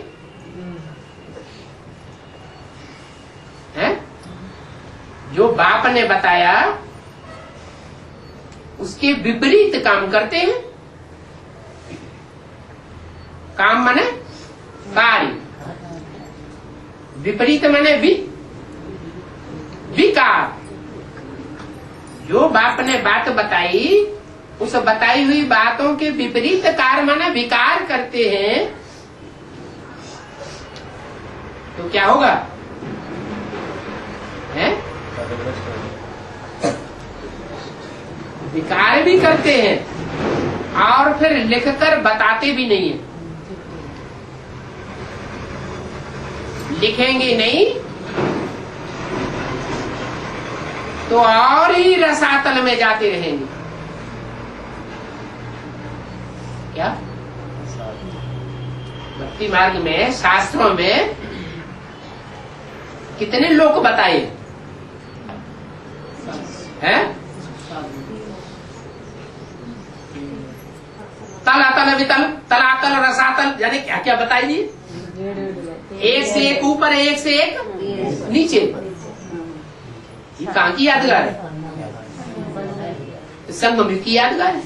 जो बाप ने बताया उसके विपरीत काम करते हैं। काम माने कार्य, विपरीत माने विकार। जो बाप ने बात बताई, उस बताई हुई बातों के विपरीत कार्य माना विकार करते हैं, तो क्या होगा? है? विकार भी करते हैं और फिर लिखकर बताते भी नहीं है। लिखेंगे नहीं तो और ही रसातल में जाते रहेंगे। क्या भक्ति मार्ग में, शास्त्रों में कितने लोक बताए हैं? तल अतल वितल, तलातल रसातल, यानी क्या क्या बताइए? एक से एक ऊपर, एक से एक नीचे। ये कहाँ की यादगार है? संगम की यादगार है।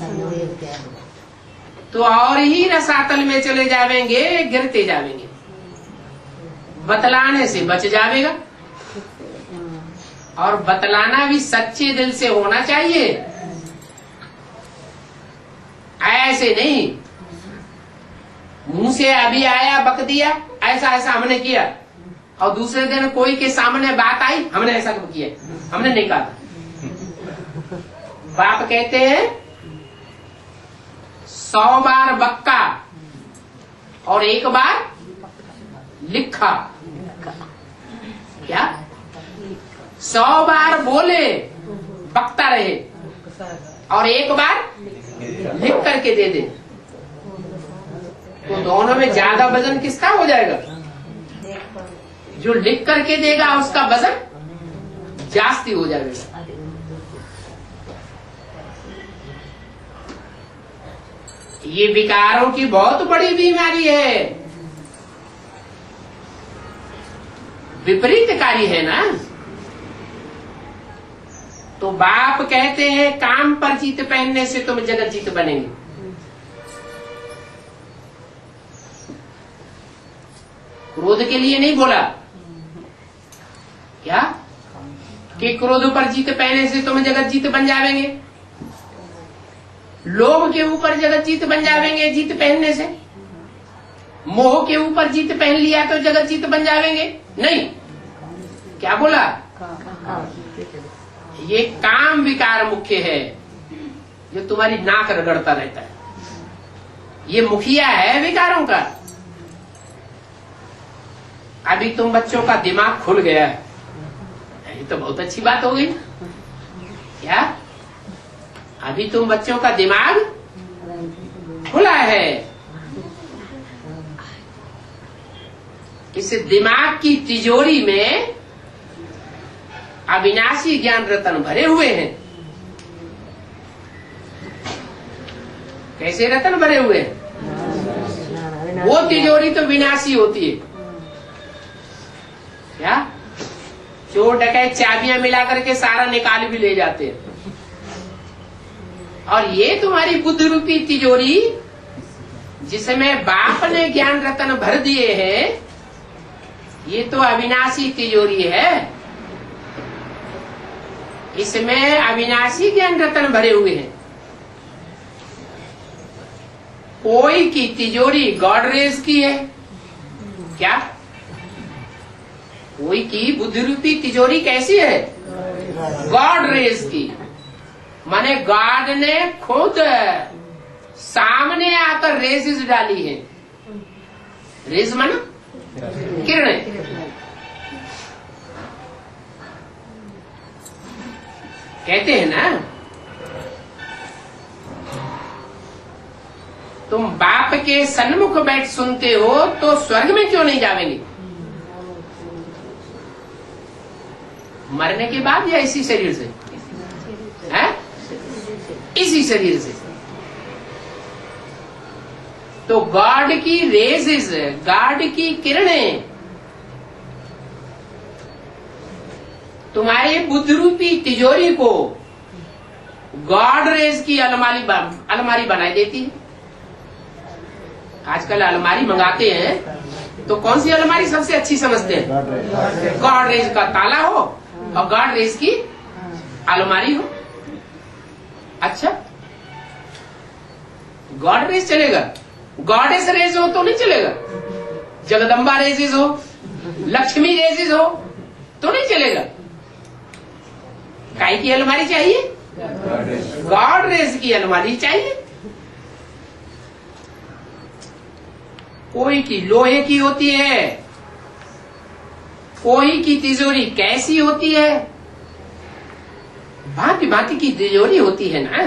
तो और ही रसातल में चले जावेंगे, गिरते जावेंगे। बतलाने से बच जावेगा, और बतलाना भी सच्चे दिल से होना चाहिए। ऐसे नहीं मुंह से अभी आया बक दिया, ऐसा ऐसा हमने किया, और दूसरे दिन कोई के सामने बात आई, हमने ऐसा क्यों किया? हमने नहीं कहा। बाप कहते हैं 100 बार बक्का और 1 बार लिखा। क्या? 100 बार बोले, बकता रहे, और 1 बार लिख करके दे दे, तो दोनों में ज्यादा वजन किसका हो जाएगा? जो लिख करके देगा उसका वजन जास्ती हो जाएगा। ये विकारों की बहुत बड़ी बीमारी है, विपरीतकारी है ना। तो बाप कहते हैं काम पर जीत पहनने से तुम जगत जीत बनेंगे। क्रोध के लिए नहीं बोला क्या कि क्रोध पर जीत पहनने से तुम जगत जीत बन जावेंगे। लोभ के ऊपर जगत जीत बन जावेंगे जीत पहनने से। मोह के ऊपर जीत पहन लिया तो जगत जीत बन जावेंगे, नहीं। क्या बोला? ये काम विकार मुख्य है, जो तुम्हारी नाक रगड़ता रहता है। ये मुखिया है विकारों का। अभी तुम बच्चों का दिमाग खुल गया है, ये तो बहुत अच्छी बात हो गई। क्या? अभी तुम बच्चों का दिमाग खुला है। इस दिमाग की तिजोरी में अविनाशी ज्ञान रतन भरे हुए हैं। कैसे रतन भरे हुए हैं? वो तिजोरी तो विनाशी होती है। क्या? चोर डकैत चाबियां मिला करके सारा निकाल भी ले जाते हैं। और ये तुम्हारी बुद्धि रूपी तिजोरी, जिसमें बाप ने ज्ञान रतन भर दिए हैं, ये तो अविनाशी तिजोरी है। इसमें अविनाशी ज्ञान रतन भरे हुए हैं। कोई की तिजोरी गॉडरेज की है। क्या? कोई की बुद्धि रूपी तिजोरी कैसी है? गॉडरेज की। माने गॉड ने खुद सामने आकर रेजेस डाली है। रेज माना किरणें। कहते हैं ना, तुम बाप के सन्मुख बैठ सुनते हो तो स्वर्ग में क्यों नहीं जावेंगे? मरने के बाद या इसी शरीर से? है इसी शरीर से। तो गॉड की रेजेस, गॉड की किरणें तुम्हारे बुद्ध रूपी तिजोरी को गॉड रेज की अलमारी बनाई देती है। आजकल अलमारी मंगाते हैं तो कौन सी अलमारी सबसे अच्छी समझते हैं? गॉड रेज का ताला हो और गॉड रेज की अलमारी हो। अच्छा, गॉड रेज चलेगा, गॉडेस रेज हो तो नहीं चलेगा। जगदम्बा रेजेस हो, लक्ष्मी रेजेस हो तो नहीं चलेगा। काय की अलमारी चाहिए? गॉड रेज की अलमारी चाहिए। कोई की लोहे की होती है, कोई की तिजोरी कैसी होती है, भांति भांति की तिजोरी होती है ना।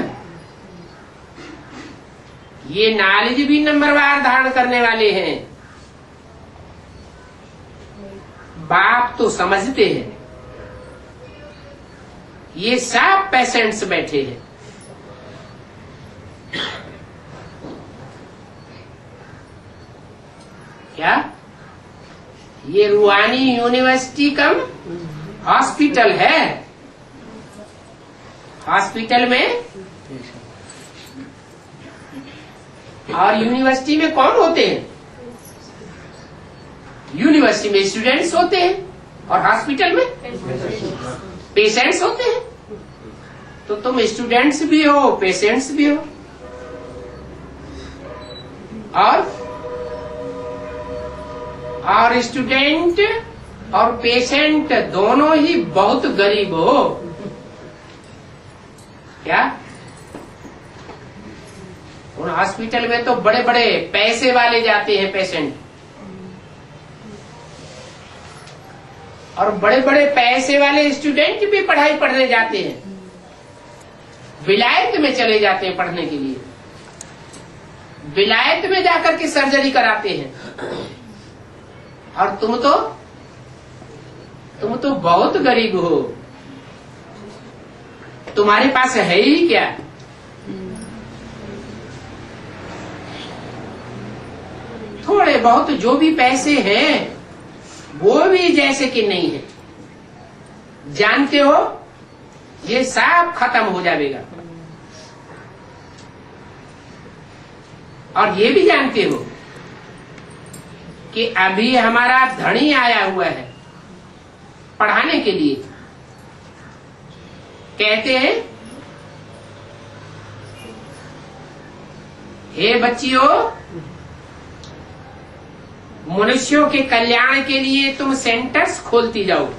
ये नॉलेज भी नंबरवार धारण करने वाले हैं। बाप तो समझते हैं, ये सब पेशेंट्स बैठे हैं। क्या ये रूहानी यूनिवर्सिटी कम हॉस्पिटल है? हॉस्पिटल में और यूनिवर्सिटी में कौन होते हैं? यूनिवर्सिटी में स्टूडेंट्स होते हैं और हॉस्पिटल में पेशेंट्स होते हैं। तो तुम स्टूडेंट्स भी हो, पेशेंट्स भी हो। और स्टूडेंट और पेशेंट दोनों ही बहुत गरीब हो। क्या उन हॉस्पिटल में तो बड़े बड़े पैसे वाले जाते हैं पेशेंट, और बड़े बड़े पैसे वाले स्टूडेंट भी पढ़ाई पढ़ने जाते हैं। विलायत में चले जाते हैं पढ़ने के लिए, विलायत में जाकर के सर्जरी कराते हैं। और तुम तो बहुत गरीब हो। तुम्हारे पास है ही क्या? थोड़े बहुत जो भी पैसे हैं वो भी जैसे कि नहीं है। जानते हो ये सब खत्म हो जाएगा। और ये भी जानते हो कि अभी हमारा धनी आया हुआ है पढ़ाने के लिए। कहते हैं, हे बच्चियों, मनुष्यों के कल्याण के लिए तुम सेंटर्स खोलती जाओ।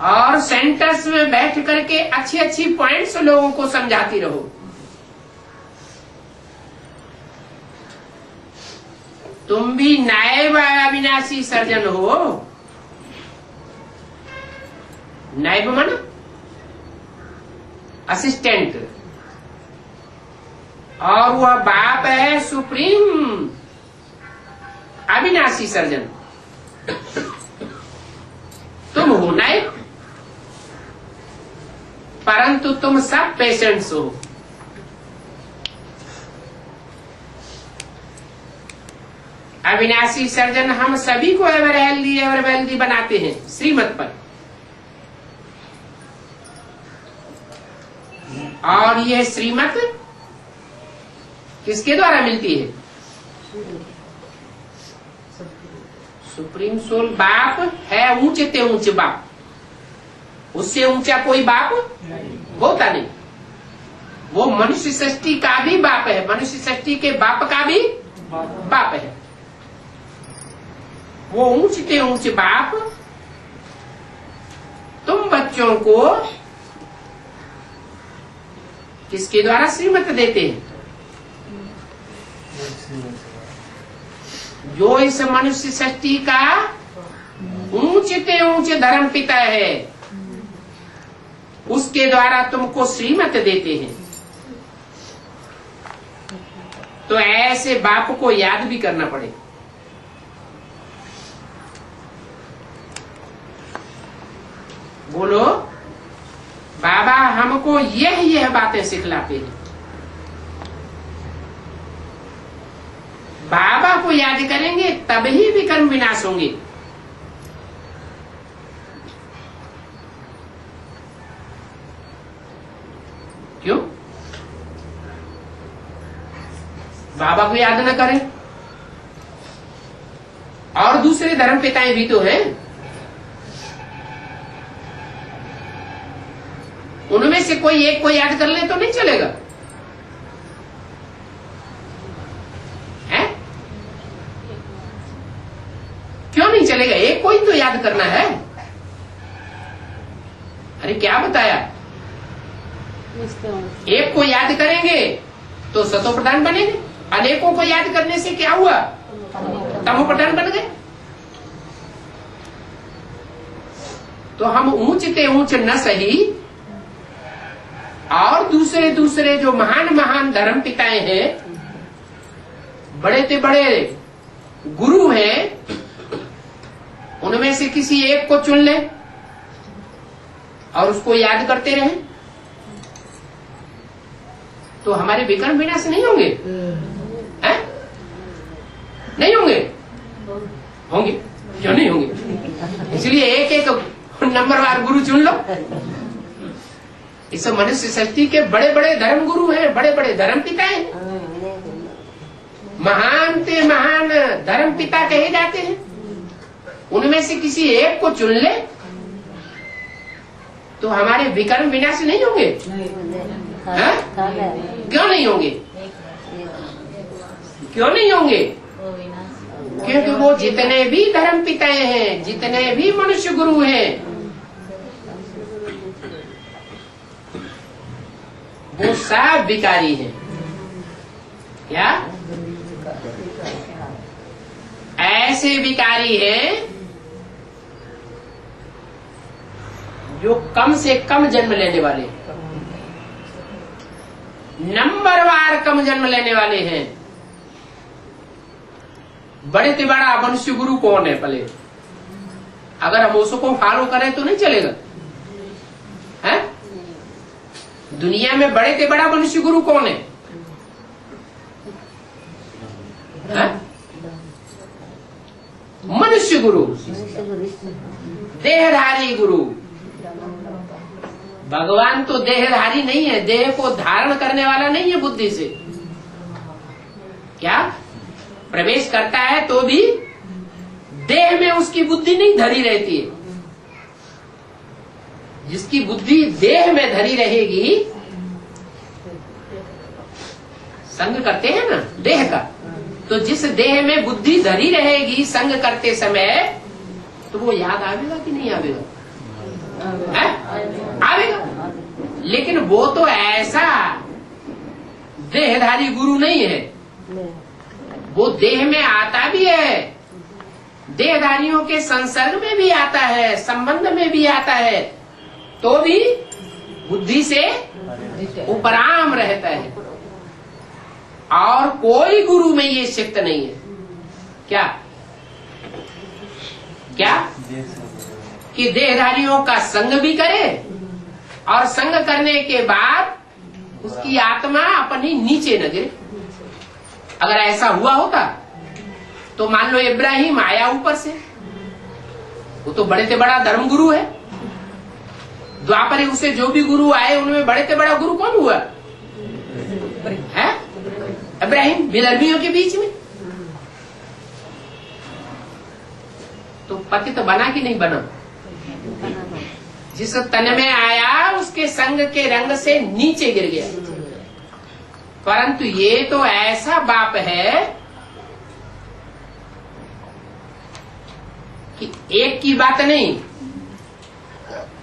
और सेंटर्स में बैठ करके अच्छी अच्छी पॉइंट्स लोगों को समझाती रहो। तुम भी नायब अविनाशी सर्जन हो। नायब मन असिस्टेंट, और वह बाप है सुप्रीम अविनाशी सर्जन। तुम हो नायब, परंतु तुम सब पेशेंट्स हो। अविनाशी सर्जन हम सभी को एवर हेल्दी बनाते हैं श्रीमत पर। और यह श्रीमत किसके द्वारा मिलती है? सुप्रीम सोल बाप है, ऊंचे ते ऊंचे बाप। उससे ऊंचा कोई बाप होता नहीं। वो मनुष्य सृष्टि का भी बाप है, मनुष्य सृष्टि के बाप का भी बाप है। वो ऊंचे ऊंचे बाप तुम बच्चों को किसके द्वारा श्रीमत देते हैं? जो इस मनुष्य सृष्टि का ऊंचे ऊंचे धर्म पिता है, उसके द्वारा तुमको श्रीमत देते हैं। तो ऐसे बाप को याद भी करना पड़ेगा। बोलो, बाबा हमको यह बातें सिखलाते हैं। बाबा को याद करेंगे तभी विकर्म विनाश होंगे। क्यों? बाबा को याद न करें? और दूसरे धर्म पिताएं भी तो हैं, उनमें से कोई एक को याद कर ले तो नहीं चलेगा? है? क्यों नहीं चलेगा? एक को ही तो याद करना है। अरे क्या बताया? एक को याद करेंगे तो सतो प्रधान बनेंगे, अनेकों को याद करने से क्या हुआ? तमो प्रधान बन गए। तो हम ऊंचते ऊंच न सही, और दूसरे दूसरे जो महान महान धर्म पिताएं हैं, बड़े से बड़े गुरु हैं, उनमें से किसी एक को चुन ले और उसको याद करते रहें, तो हमारे विकर्म विनाश नहीं होंगे? हैं? नहीं होंगे? होंगे। क्यों नहीं होंगे? इसलिए एक एक नंबरवार गुरु चुन लो। इस मनुष्य सृष्टि के बड़े बड़े धर्म गुरु हैं, बड़े बड़े धर्म पिता हैं, महान से महान धर्म पिता कहे जाते हैं। उनमें से किसी एक को चुन ले तो हमारे विकर्म विनाश नहीं होंगे? क्यों नहीं होंगे? क्यों नहीं होंगे? क्योंकि वो जितने भी धर्म पिताएं हैं, जितने भी मनुष्य गुरु हैं, वो सब विकारी हैं। क्या? ऐसे विकारी हैं जो कम से कम जन्म लेने वाले, नंबरवार कम जन्म लेने वाले हैं। बड़े से बड़ा मनुष्य गुरु कौन है? पहले अगर हम उसको फॉलो करें तो नहीं चलेगा। है? दुनिया में बड़े से बड़ा मनुष्य गुरु कौन है? मनुष्य गुरु, देहधारी गुरु। भगवान तो देहधारी नहीं है, देह को धारण करने वाला नहीं है बुद्धि से। क्या? प्रवेश करता है तो भी देह में उसकी बुद्धि नहीं धरी रहती है। जिसकी बुद्धि देह में धरी रहेगी, संग करते हैं ना देह का, तो जिस देह में बुद्धि धरी रहेगी संग करते समय, तो वो याद आवेगा कि नहीं आवेगा? आवेगा। लेकिन वो तो ऐसा देहधारी गुरु नहीं है, वो देह में आता भी है, देहधारियों के संसर्ग में भी आता है, संबंध में भी आता है, तो भी बुद्धि से उपराम रहता है। और कोई गुरु में ये शिफ्ट नहीं है। क्या? क्या? कि देहधारियों का संग भी करे और संग करने के बाद उसकी आत्मा अपनी नीचे न गिरे। अगर ऐसा हुआ होता तो मान लो इब्राहिम आया ऊपर से, वो तो बड़े से बड़ा धर्म गुरु है। द्वापर युग से जो भी गुरु आए उनमें बड़े से बड़ा गुरु कौन हुआ है? इब्राहिम, विदर्भियों के बीच में। तो पतित बना कि नहीं बना? जिस तन में आया उसके संग के रंग से नीचे गिर गया। परंतु ये तो ऐसा बाप है कि एक की बात नहीं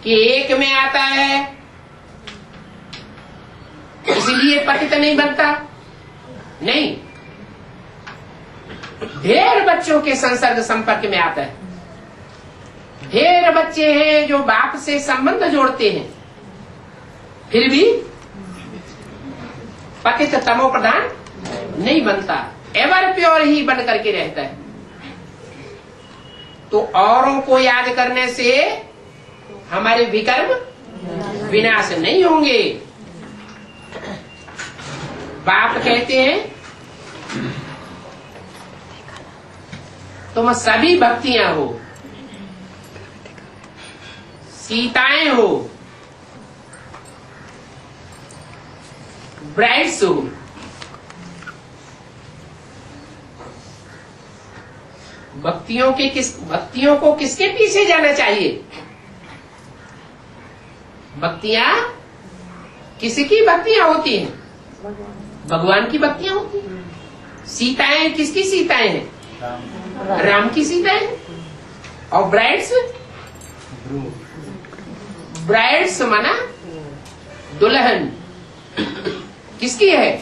कि एक में आता है इसलिए पतित नहीं बनता। नहीं, ढेर बच्चों के संसर्ग संपर्क में आता है। ढेर बच्चे हैं जो बाप से संबंध जोड़ते हैं, फिर भी पतित तमो प्रधान नहीं बनता, एवर प्योर ही बन करके रहता है। तो औरों को याद करने से हमारे विकर्म विनाश नहीं होंगे। बाप कहते हैं तुम सभी भक्तियां हो, सीताएं हो, ब्राइड्स हो, भक्तियों को किसके पीछे जाना चाहिए? भक्तियां किसकी भक्तियां होती हैं? भगवान की भक्तियां होती हैं। सीताएं किसकी सीताएं हैं? राम की सीताएं। और ब्राइड्स माना दुल्हन किसकी है?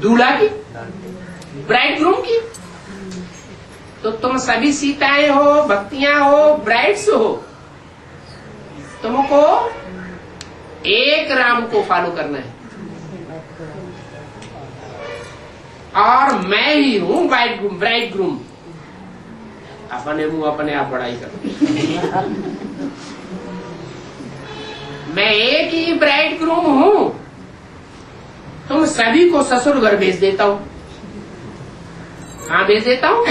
दूल्हा की, ब्राइड ग्रूम की। तो तुम सभी सीताएं हो, भक्तियां हो, ब्राइड्स हो। तुमको एक राम को फॉलो करना है और मैं ही हूं ब्राइड ग्रूम। अपने मुंह अपने आप बड़ाई कर। मैं एक ही ब्राइड ग्रूम हूं। तुम सभी को ससुर घर भेज देता हूं। कहां भेज देता हूं?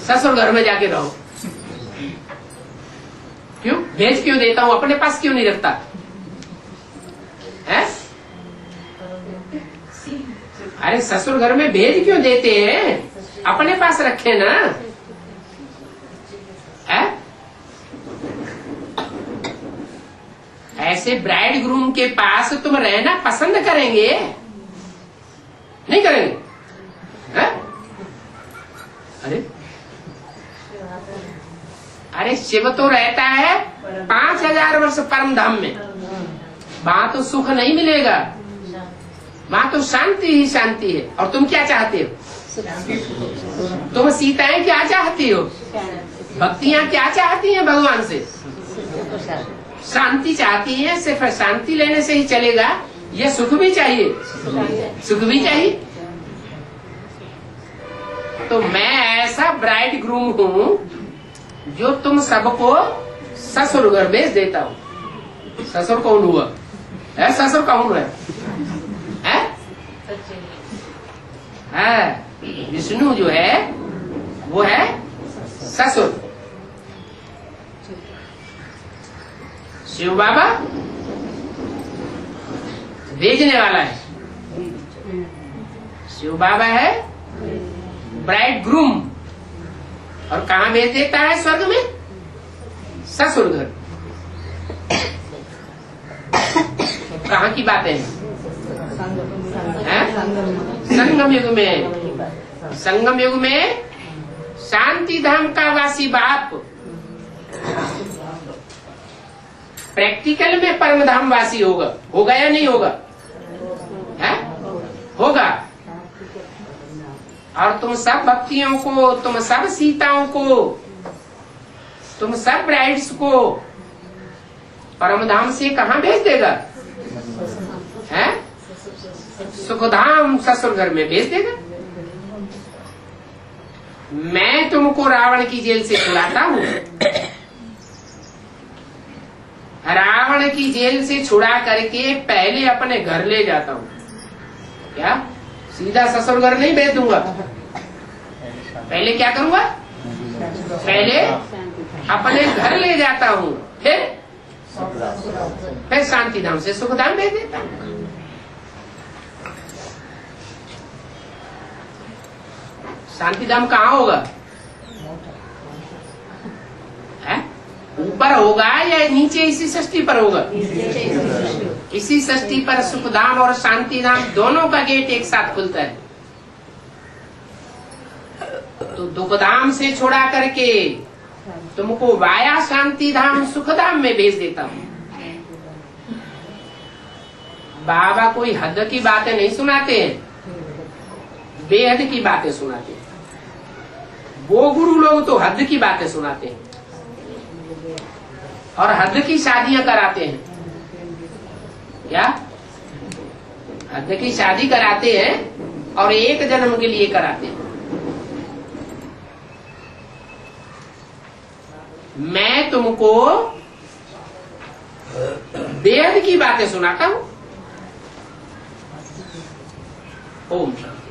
ससुर घर में जाके रहो। क्यों भेज क्यों देता हूं? अपने पास क्यों नहीं रखता है? अरे ससुर घर में भेज क्यों देते हैं? अपने पास रखे ना है? ऐसे ब्राइड ग्रूम के पास तुम रहना पसंद करेंगे? नहीं करेंगे है? अरे शिव तो रहता है 5000 वर्ष परम धाम में। वहां तो सुख नहीं मिलेगा, वहां तो शांति ही शांति है। और तुम क्या चाहते हो? तुम सीताएं क्या चाहती हो? भक्तियां क्या चाहती हैं भगवान से? शांति चाहती हैं। सिर्फ शांति लेने से ही चलेगा? ये सुख भी चाहिए, सुख भी चाहिए। तो मैं ऐसा ब्राइड ग्रूम हूं जो तुम सबको ससुर घर भेज देता हूं। ससुर कौन हुआ है? ससुर कौन है? विष्णु जो है वो है ससुर। शिव बाबा भेजने वाला है। शिव बाबा है ब्राइड ग्रूम। और कहाँ भेज देता है? स्वर्ग में, ससुर घर। कहाँ की बातें हैं? संगम युग में। संगम युग में शांति धाम का वासी बाप प्रैक्टिकल में परम धाम वासी होगा या नहीं होगा? है? होगा। और तुम सब भक्तियों को, तुम सब सीताओं को, तुम सब ब्राइड्स को परम धाम से कहाँ भेज देगा? है? सुखधाम ससुर घर में भेज देगा। मैं तुमको रावण की जेल से छुड़ाता हूँ। रावण की जेल से छुड़ा करके पहले अपने घर ले जाता हूँ। क्या सीधा ससुर घर नहीं भेज दूंगा? पहले क्या करूंगा? पहले अपने घर ले जाता हूँ, फिर शांति धाम से सुखधाम भेज देता हूँ। शांति धाम कहाँ होगा? है? ऊपर होगा या नीचे इसी सृष्टि पर होगा? इसी सृष्टि पर सुखधाम और शांति धाम दोनों का गेट एक साथ खुलता है। तो दुखधाम से छोड़ा करके तुमको वाया शांति धाम सुखधाम में भेज देता हूँ। बाबा कोई हद की बातें नहीं सुनाते हैं, बेहद की बातें सुनाते हैं। वो गुरु लोग तो हद की बातें सुनाते हैं और हद की शादियां कराते हैं। क्या? हद की शादी कराते हैं और एक जन्म के लिए कराते हैं। मैं तुमको वेद की बातें सुनाता हूं। ओम शांति।